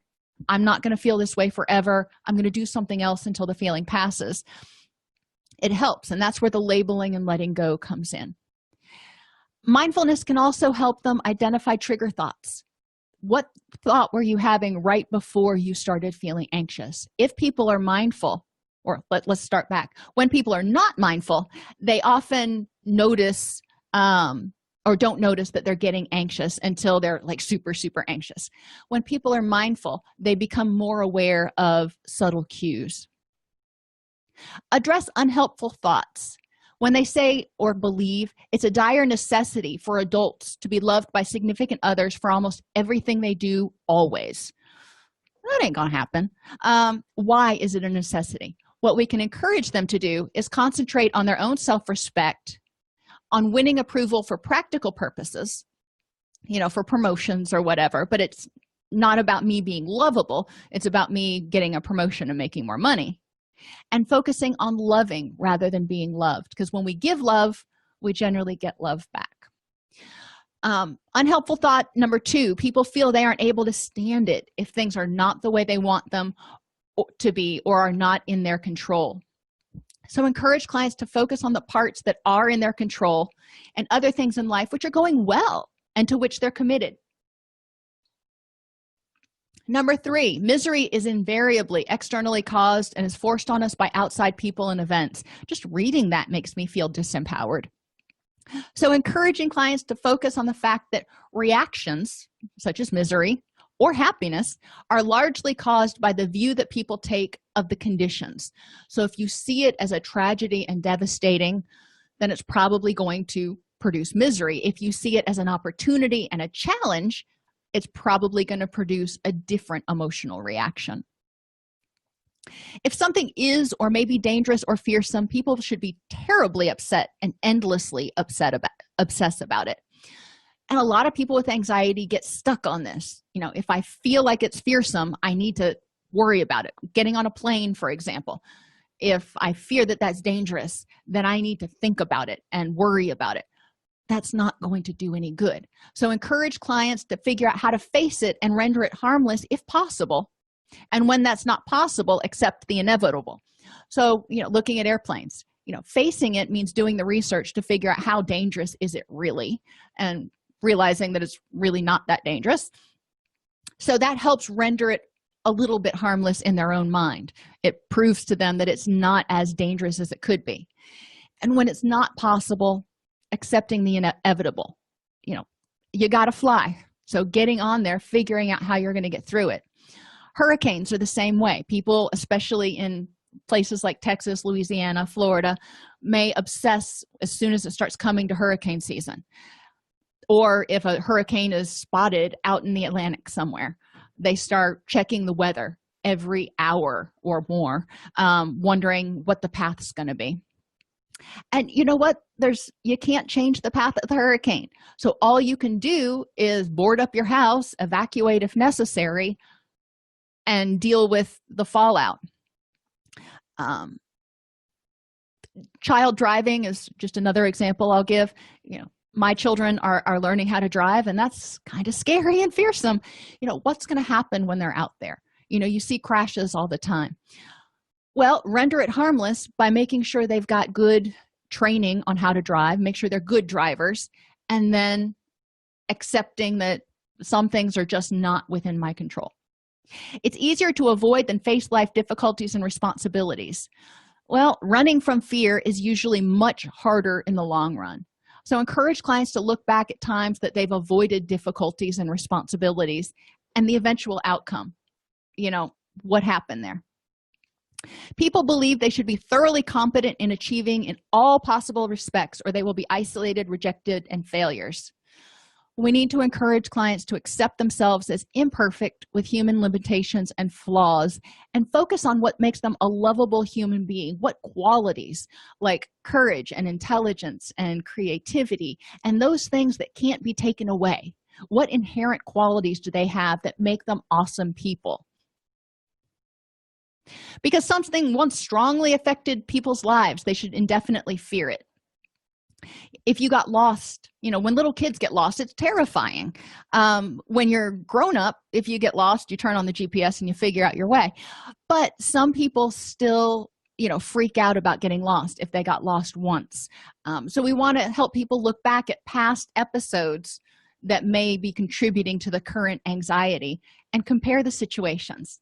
I'm not going to feel this way forever. I'm going to do something else until the feeling passes. It helps, and that's where the labeling and letting go comes in. Mindfulness can also help them identify trigger thoughts. What thought were you having right before you started feeling anxious? If people are mindful, or let's start back. When people are not mindful, they often notice or don't notice that they're getting anxious until they're like super, super anxious. When people are mindful, they become more aware of subtle cues. Address unhelpful thoughts. When they say or believe it's a dire necessity for adults to be loved by significant others for almost everything they do always. That ain't gonna happen. Why is it a necessity? What we can encourage them to do is concentrate on their own self-respect, on winning approval for practical purposes, for promotions or whatever, but it's not about me being lovable. It's about me getting a promotion and making more money. And focusing on loving rather than being loved, because when we give love, we generally get love back. Unhelpful thought number 2, people feel they aren't able to stand it if things are not the way they want them to be or are not in their control. So encourage clients to focus on the parts that are in their control and other things in life which are going well and to which they're committed. Number 3, misery is invariably externally caused and is forced on us by outside people and events. Just reading that makes me feel disempowered. So encouraging clients to focus on the fact that reactions, such as misery or happiness, are largely caused by the view that people take of the conditions. So if you see it as a tragedy and devastating, then it's probably going to produce misery. If you see it as an opportunity and a challenge, it's probably going to produce a different emotional reaction. If something is or may be dangerous or fearsome, people should be terribly upset and endlessly obsess about it. And a lot of people with anxiety get stuck on this. If I feel like it's fearsome, I need to worry about it. Getting on a plane, for example. If I fear that that's dangerous, then I need to think about it and worry about it. That's not going to do any good. So encourage clients to figure out how to face it and render it harmless if possible. And when that's not possible, accept the inevitable. So, looking at airplanes, facing it means doing the research to figure out how dangerous is it really, and realizing that it's really not that dangerous. So that helps render it a little bit harmless in their own mind. It proves to them that it's not as dangerous as it could be. And when it's not possible, accepting the inevitable. You got to fly. So getting on there, figuring out how you're going to get through it. Hurricanes are the same way. People, especially in places like Texas, Louisiana, Florida, may obsess as soon as it starts coming to hurricane season. Or if a hurricane is spotted out in the Atlantic somewhere, they start checking the weather every hour or more, wondering what the path's going to be. And you know what? You can't change the path of the hurricane. So all you can do is board up your house, evacuate if necessary, and deal with the fallout. Child driving is just another example I'll give. My children are learning how to drive, and that's kind of scary and fearsome. What's going to happen when they're out there? You see crashes all the time. Well, render it harmless by making sure they've got good training on how to drive, make sure they're good drivers, and then accepting that some things are just not within my control. It's easier to avoid than face life difficulties and responsibilities. Well, running from fear is usually much harder in the long run. So encourage clients to look back at times that they've avoided difficulties and responsibilities and the eventual outcome. What happened there? People believe they should be thoroughly competent in achieving in all possible respects, or they will be isolated, rejected, and failures. We need to encourage clients to accept themselves as imperfect with human limitations and flaws and focus on what makes them a lovable human being. What qualities like courage and intelligence and creativity and those things that can't be taken away. What inherent qualities do they have that make them awesome people? Because something once strongly affected people's lives, they should indefinitely fear it. If you got lost, when little kids get lost, it's terrifying. When you're grown up, if you get lost, you turn on the GPS and you figure out your way. But some people still freak out about getting lost if they got lost once. So we want to help people look back at past episodes that may be contributing to the current anxiety and compare the situations.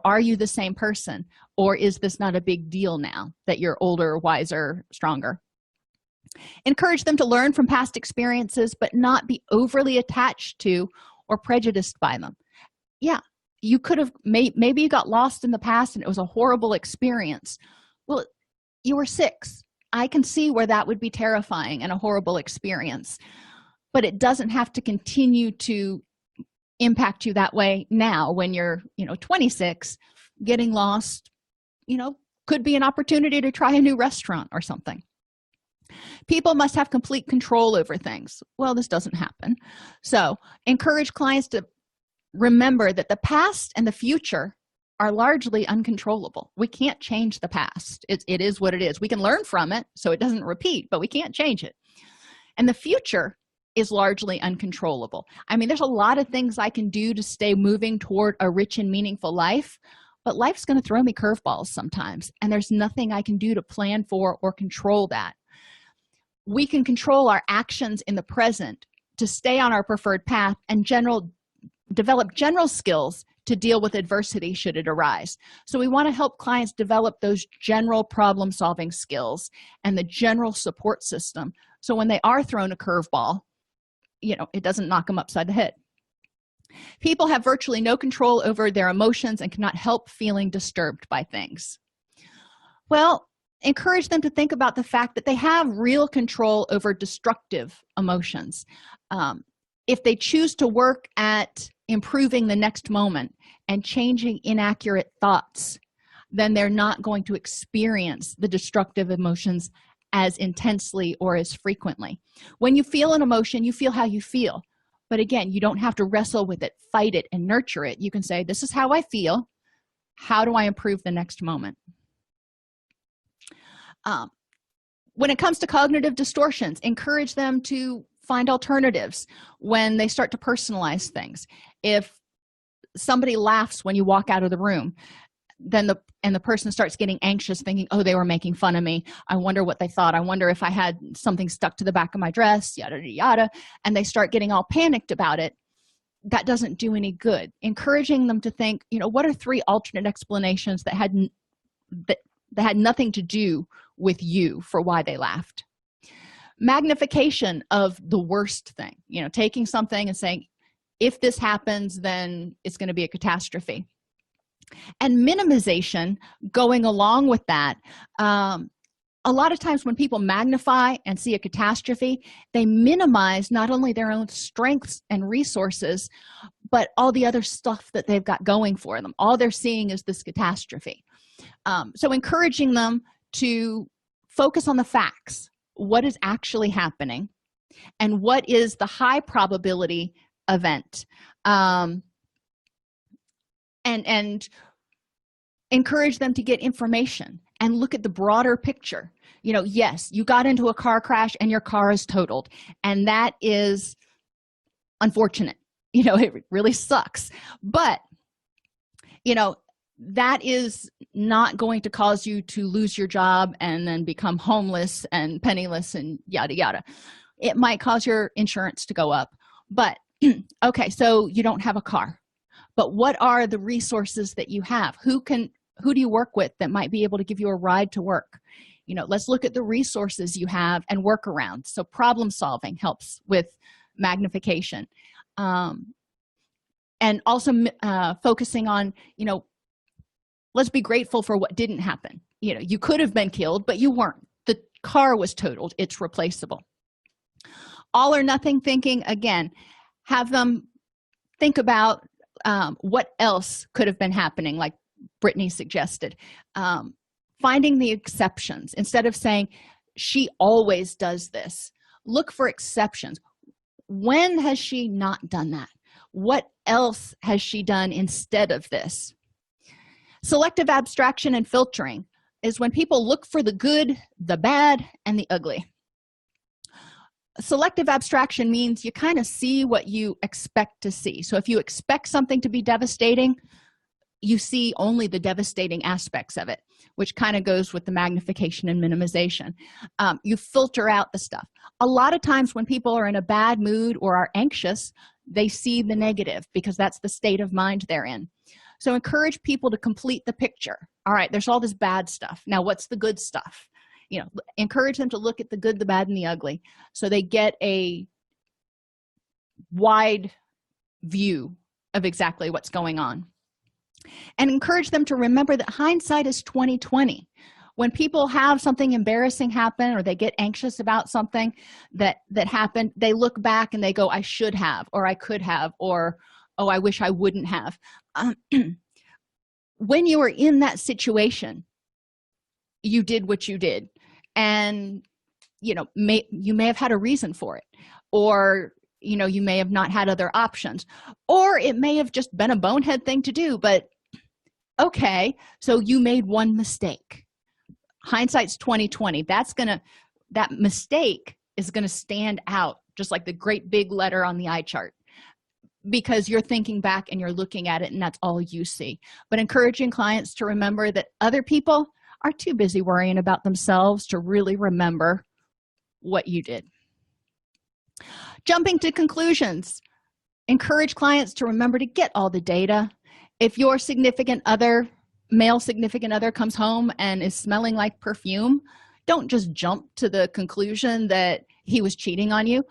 Are you the same person, or is this not a big deal now that you're older, wiser, stronger? Encourage them to learn from past experiences, but not be overly attached to or prejudiced by them. Yeah, you could have maybe you got lost in the past and it was a horrible experience. Well, you were 6. I can see where that would be terrifying and a horrible experience, but it doesn't have to continue to impact you that way now when you're 26. Getting lost could be an opportunity to try a new restaurant or something. People must have complete control over things. Well, this doesn't happen. So encourage clients to remember that the past and the future are largely uncontrollable. We can't change the past. It is what it is. We can learn from it so it doesn't repeat, but we can't change it. And the future is largely uncontrollable. There's a lot of things I can do to stay moving toward a rich and meaningful life, but life's going to throw me curveballs sometimes, and there's nothing I can do to plan for or control that. We can control our actions in the present to stay on our preferred path and develop general skills to deal with adversity should it arise. So we want to help clients develop those general problem-solving skills and the general support system, so when they are thrown a curveball, it doesn't knock them upside the head. People have virtually no control over their emotions and cannot help feeling disturbed by things. Well, encourage them to think about the fact that they have real control over destructive emotions. If they choose to work at improving the next moment and changing inaccurate thoughts, then they're not going to experience the destructive emotions as intensely or as frequently. When you feel an emotion, you feel how you feel. But again, you don't have to wrestle with it, fight it, and nurture it. You can say, this is how I feel. How do I improve the next moment? When it comes to cognitive distortions, encourage them to find alternatives when they start to personalize things. If somebody laughs when you walk out of the room, then the person starts getting anxious, thinking, oh, they were making fun of me. I wonder what they thought. I wonder if I had something stuck to the back of my dress, yada, yada, yada. And they start getting all panicked about it. That doesn't do any good. Encouraging them to think, what are 3 alternate explanations that had nothing to do with you for why they laughed? Magnification of the worst thing, taking something and saying, if this happens, then it's going to be a catastrophe. And minimization going along with that. A lot of times when people magnify and see a catastrophe, they minimize not only their own strengths and resources, but all the other stuff that they've got going for them. All they're seeing is this catastrophe. So encouraging them to focus on the facts. What is actually happening and what is the high probability event? And encourage them to get information and look at the broader picture. Yes, you got into a car crash and your car is totaled, and that is unfortunate. It really sucks, but that is not going to cause you to lose your job and then become homeless and penniless and yada yada. It might cause your insurance to go up, but okay, so you don't have a car, but what are the resources that you have? Who can who do you work with that might be able to give you a ride to work? Let's look at the resources you have and work around. So problem solving helps with magnification. And also focusing on, let's be grateful for what didn't happen. You could have been killed, but you weren't. The car was totaled. It's replaceable. All or nothing thinking, again, have them think about what else could have been happening, like Brittany suggested. Finding the exceptions. Instead of saying, she always does this, look for exceptions. When has she not done that? What else has she done instead of this? Selective abstraction and filtering is when people look for the good, the bad, and the ugly. Selective abstraction means you kind of see what you expect to see. So if you expect something to be devastating, you see only the devastating aspects of it, which kind of goes with the magnification and minimization. You filter out the stuff. A lot of times when people are in a bad mood or are anxious, they see the negative because that's the state of mind they're in. So encourage people to complete the picture. All right, there's all this bad stuff. Now, what's the good stuff? Encourage them to look at the good, the bad, and the ugly so they get a wide view of exactly what's going on. And encourage them to remember that hindsight is 20/20. When people have something embarrassing happen or they get anxious about something that happened, they look back and they go, I should have, or I could have, or, oh, I wish I wouldn't have. When you were in that situation, you did what you did. And, you may have had a reason for it. Or, you may have not had other options. Or it may have just been a bonehead thing to do, but okay, so you made one mistake. Hindsight's 20/20. That mistake is gonna stand out just like the great big letter on the eye chart, because you're thinking back and you're looking at it and that's all you see. But encouraging clients to remember that other people are too busy worrying about themselves to really remember what you did. Jumping to conclusions. Encourage clients to remember to get all the data. If your significant other, male significant other, comes home and is smelling like perfume, don't just jump to the conclusion that he was cheating on you.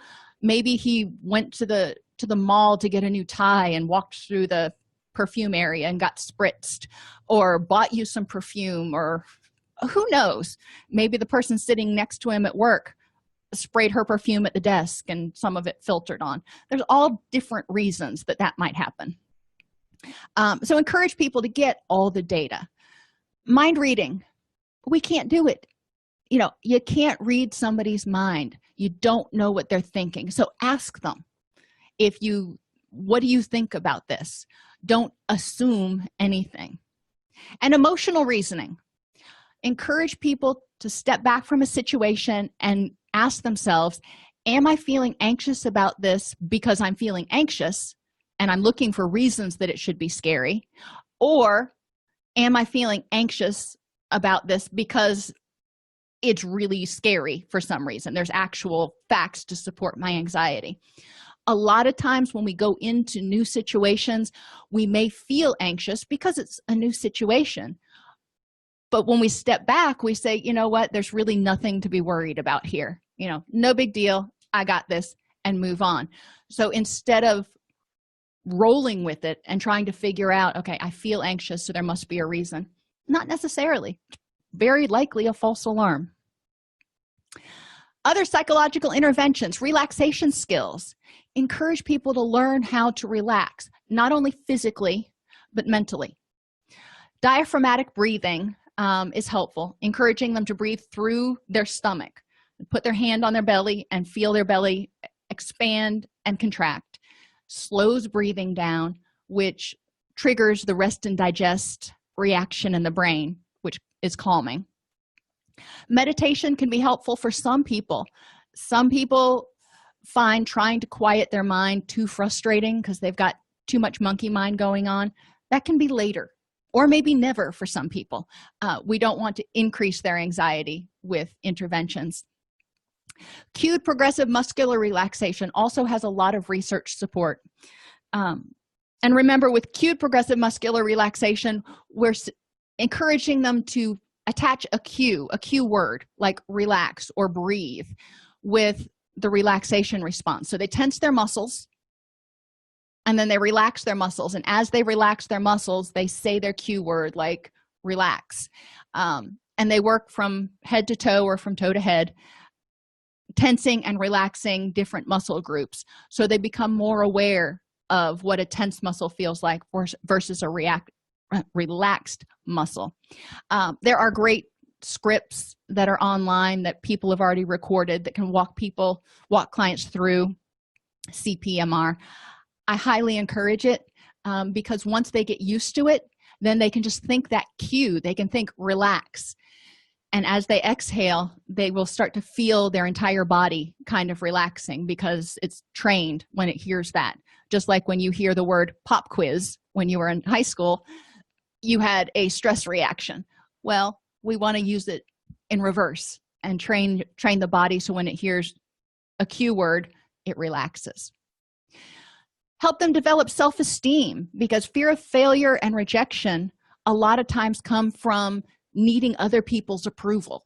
Maybe he went to the mall to get a new tie and walked through the perfume area and got spritzed, or bought you some perfume, or who knows, maybe the person sitting next to him at work sprayed her perfume at the desk and some of it filtered on. There's all different reasons that might happen. So encourage people to get all the data. Mind reading, we can't do it. You can't read somebody's mind. You don't know what they're thinking. So ask them, what do you think about this? Don't assume anything. And emotional reasoning. Encourage people to step back from a situation and ask themselves, am I feeling anxious about this because I'm feeling anxious and I'm looking for reasons that it should be scary? Or am I feeling anxious about this because it's really scary for some reason? There's actual facts to support my anxiety. A lot of times when we go into new situations, we may feel anxious because it's a new situation. But when we step back, we say, you know what, there's really nothing to be worried about here. No big deal. I got this, and move on. So instead of rolling with it and trying to figure out, okay, I feel anxious, so there must be a reason. Not necessarily. Very likely a false alarm. Other psychological interventions, relaxation skills. Encourage people to learn how to relax, not only physically, but mentally. Diaphragmatic breathing is helpful, encouraging them to breathe through their stomach. Put their hand on their belly and feel their belly expand and contract. Slows breathing down, which triggers the rest and digest reaction in the brain, which is calming. Meditation can be helpful for some people. Some people find trying to quiet their mind too frustrating because they've got too much monkey mind going on. That can be later, or maybe never for some people. We don't want to increase their anxiety with interventions. Cued progressive muscular relaxation also has a lot of research support. And remember, with cued progressive muscular relaxation, we're encouraging them to attach a cue word like relax or breathe with the relaxation response. So they tense their muscles and then they relax their muscles, and as they relax their muscles they say their cue word like relax, and they work from head to toe or from toe to head, tensing and relaxing different muscle groups, so they become more aware of what a tense muscle feels like versus a relaxed muscle. There are great scripts that are online that people have already recorded that can walk clients through CPMR. I highly encourage it, because once they get used to it, then they can just think that cue. They can think relax, and as they exhale they will start to feel their entire body kind of relaxing because it's trained when it hears that. Just like when you hear the word pop quiz when you were in high school, you had a stress reaction. Well, we want to use it in reverse and train the body so when it hears a cue word it relaxes. Help them develop self-esteem, because fear of failure and rejection a lot of times come from needing other people's approval.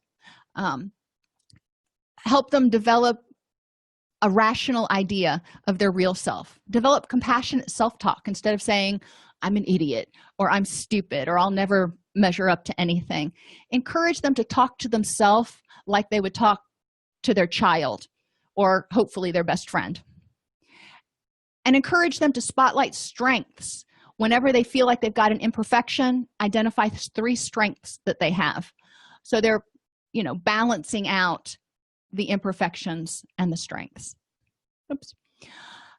Help them develop a rational idea of their real self. Develop compassionate self-talk instead of saying I'm an idiot or I'm stupid or I'll never measure up to anything. Encourage them to talk to themselves like they would talk to their child or hopefully their best friend. And encourage them to spotlight strengths. Whenever they feel like they've got an imperfection, identify 3 strengths that they have. So they're, balancing out the imperfections and the strengths. Oops.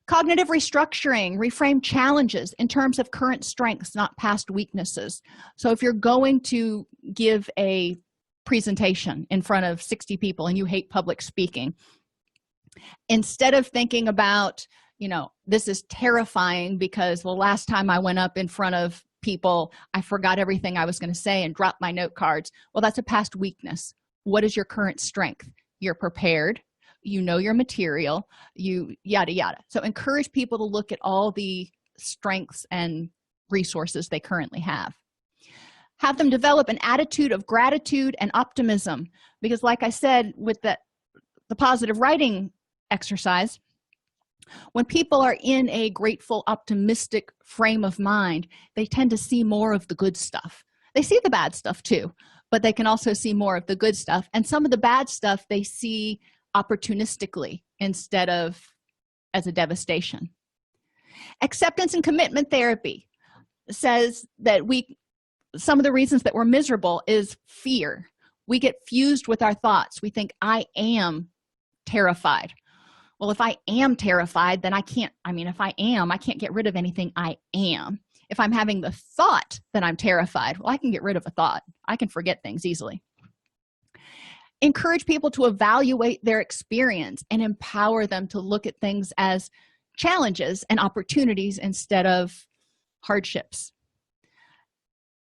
Cognitive restructuring, reframe challenges in terms of current strengths, not past weaknesses. So if you're going to give a presentation in front of 60 people and you hate public speaking, instead of thinking about, this is terrifying because, well, last time I went up in front of people, I forgot everything I was going to say and dropped my note cards. Well, that's a past weakness. What is your current strength? You're prepared, you know your material, you yada yada. So encourage people to look at all the strengths and resources they currently have. Have them develop an attitude of gratitude and optimism, because like I said with the positive writing exercise, when people are in a grateful, optimistic frame of mind, they tend to see more of the good stuff. They see the bad stuff too, but they can also see more of the good stuff, and some of the bad stuff they see opportunistically instead of as a devastation. Acceptance and commitment therapy says that some of the reasons that we're miserable is fear. We get fused with our thoughts. We think I am terrified. Well, if I am terrified, then I can't get rid of anything I am. If I'm having the thought that I'm terrified, well, I can get rid of a thought. I can forget things easily. Encourage people to evaluate their experience and empower them to look at things as challenges and opportunities instead of hardships.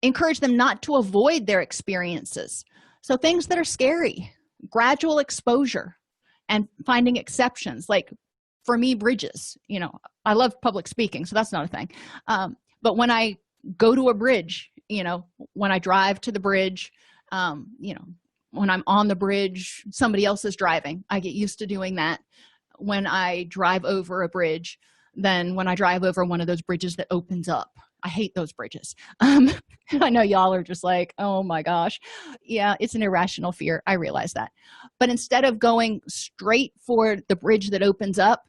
Encourage them not to avoid their experiences. So things that are scary, gradual exposure, and finding exceptions. Like for me, bridges, I love public speaking, so that's not a thing. But when I go to a bridge, when I drive to the bridge, when I'm on the bridge, somebody else is driving. I get used to doing that. When I drive over a bridge, then when I drive over one of those bridges that opens up, I hate those bridges. I know y'all are just like, oh my gosh. Yeah, it's an irrational fear. I realize that. But instead of going straight for the bridge that opens up,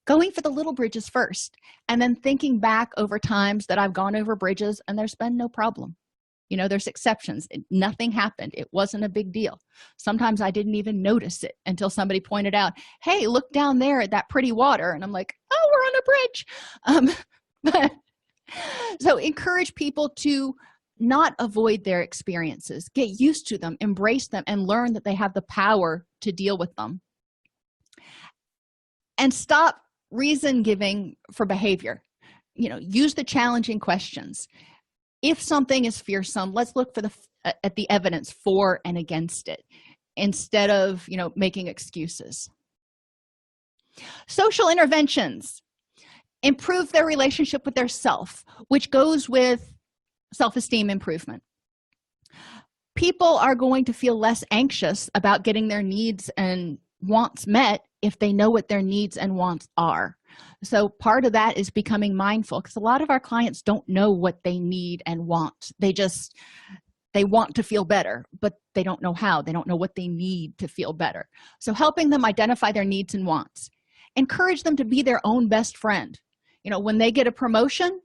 going for the little bridges first, and then thinking back over times that I've gone over bridges and there's been no problem. There's exceptions. Nothing happened. It wasn't a big deal. Sometimes I didn't even notice it until somebody pointed out, hey, look down there at that pretty water. And I'm like, oh, we're on a bridge. So encourage people to not avoid their experiences, get used to them, embrace them, and learn that they have the power to deal with them. And stop reason giving for behavior. Use the challenging questions. If something is fearsome, let's look at the evidence for and against it instead of making excuses. Social interventions improve their relationship with their self, which goes with self-esteem improvement. People are going to feel less anxious about getting their needs and wants met if they know what their needs and wants are. So part of that is becoming mindful, because a lot of our clients don't know what they need and want. They want to feel better, but they don't know how. They don't know what they need to feel better. So helping them identify their needs and wants. Encourage them to be their own best friend. When they get a promotion,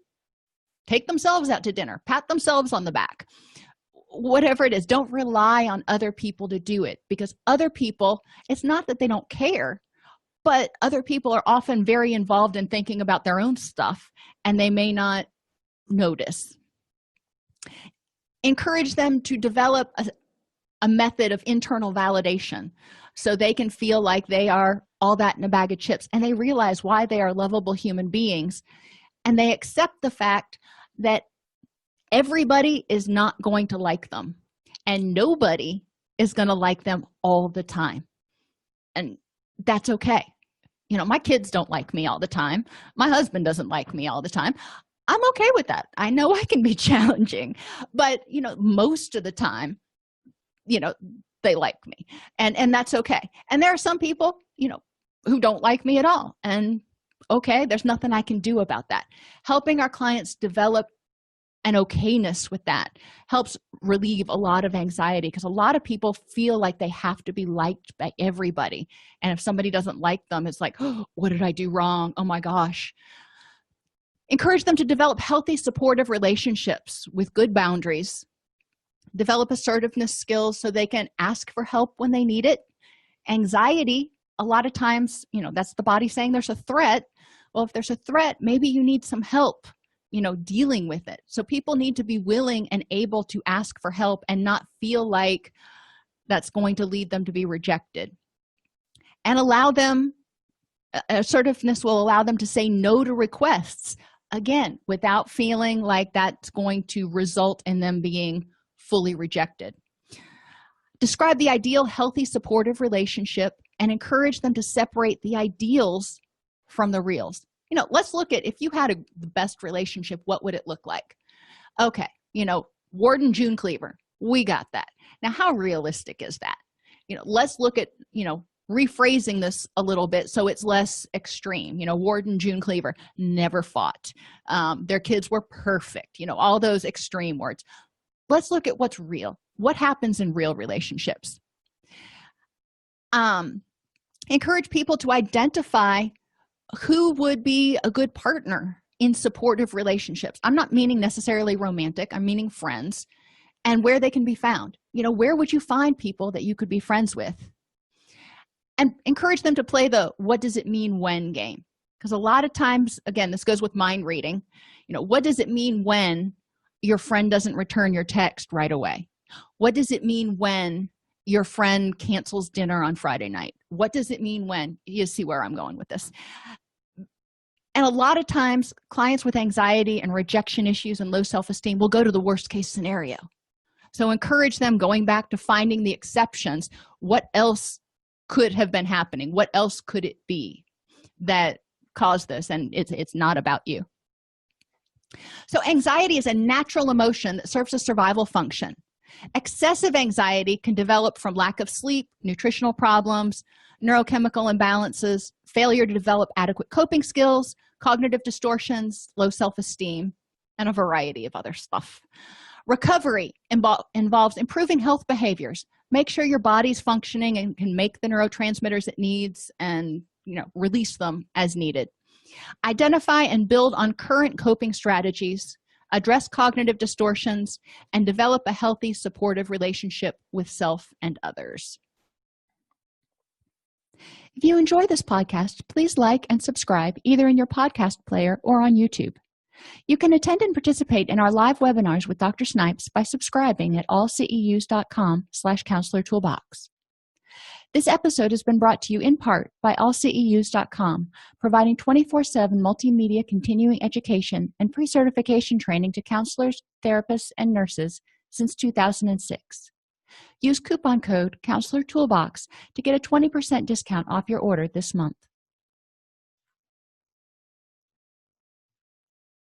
take themselves out to dinner, pat themselves on the back. Whatever it is, don't rely on other people to do it, because other people, it's not that they don't care, but other people are often very involved in thinking about their own stuff, and they may not notice. Encourage them to develop a method of internal validation so they can feel like they are all that in a bag of chips, and they realize why they are lovable human beings, and they accept the fact that everybody is not going to like them, and nobody is going to like them all the time, and that's okay. My kids don't like me all the time. My husband doesn't like me all the time. I'm okay with that. I know I can be challenging, but most of the time, they like me, and that's okay. And there are some people who don't like me at all, and okay, there's nothing I can do about that. Helping our clients develop an okayness with that helps relieve a lot of anxiety, because a lot of people feel like they have to be liked by everybody, and if somebody doesn't like them, it's like, oh, what did I do wrong? Oh my gosh. Encourage them to develop healthy, supportive relationships with good boundaries. Develop assertiveness skills so they can ask for help when they need it. Anxiety, a lot of times, that's the body saying there's a threat. Well, if there's a threat, maybe you need some help dealing with it. So people need to be willing and able to ask for help and not feel like that's going to lead them to be rejected. And assertiveness will allow them to say no to requests, again, without feeling like that's going to result in them being fully rejected. Describe the ideal, healthy, supportive relationship and encourage them to separate the ideals from the reals. Let's look at, if you had the best relationship, what would it look like? Okay, Ward and June Cleaver, we got that. Now, how realistic is that? Let's look at, rephrasing this a little bit so it's less extreme. Ward and June Cleaver never fought. Their kids were perfect. All those extreme words. Let's look at what's real. What happens in real relationships? Encourage people to identify who would be a good partner in supportive relationships. I'm not meaning necessarily romantic. I'm meaning friends, and where they can be found. Where would you find people that you could be friends with? And encourage them to play the what does it mean when game. Because a lot of times, again, this goes with mind reading. What does it mean when your friend doesn't return your text right away? What does it mean when your friend cancels dinner on Friday night? What does it mean when? You see where I'm going with this. And a lot of times, clients with anxiety and rejection issues and low self-esteem will go to the worst case scenario. So encourage them, going back to finding the exceptions. What else could have been happening? What else could it be that caused this? And it's not about you. So anxiety is a natural emotion that serves a survival function. Excessive anxiety can develop from lack of sleep, nutritional problems, neurochemical imbalances, failure to develop adequate coping skills, cognitive distortions, low self-esteem, and a variety of other stuff. Recovery involves improving health behaviors. Make sure your body's functioning and can make the neurotransmitters it needs and release them as needed. Identify and build on current coping strategies, address cognitive distortions, and develop a healthy, supportive relationship with self and others. If you enjoy this podcast, please like and subscribe either in your podcast player or on YouTube. You can attend and participate in our live webinars with Dr. Snipes by subscribing at allceus.com/counselor toolbox. This episode has been brought to you in part by allceus.com, providing 24/7 multimedia continuing education and pre-certification training to counselors, therapists, and nurses since 2006. Use coupon code Counselor Toolbox to get a 20% discount off your order this month.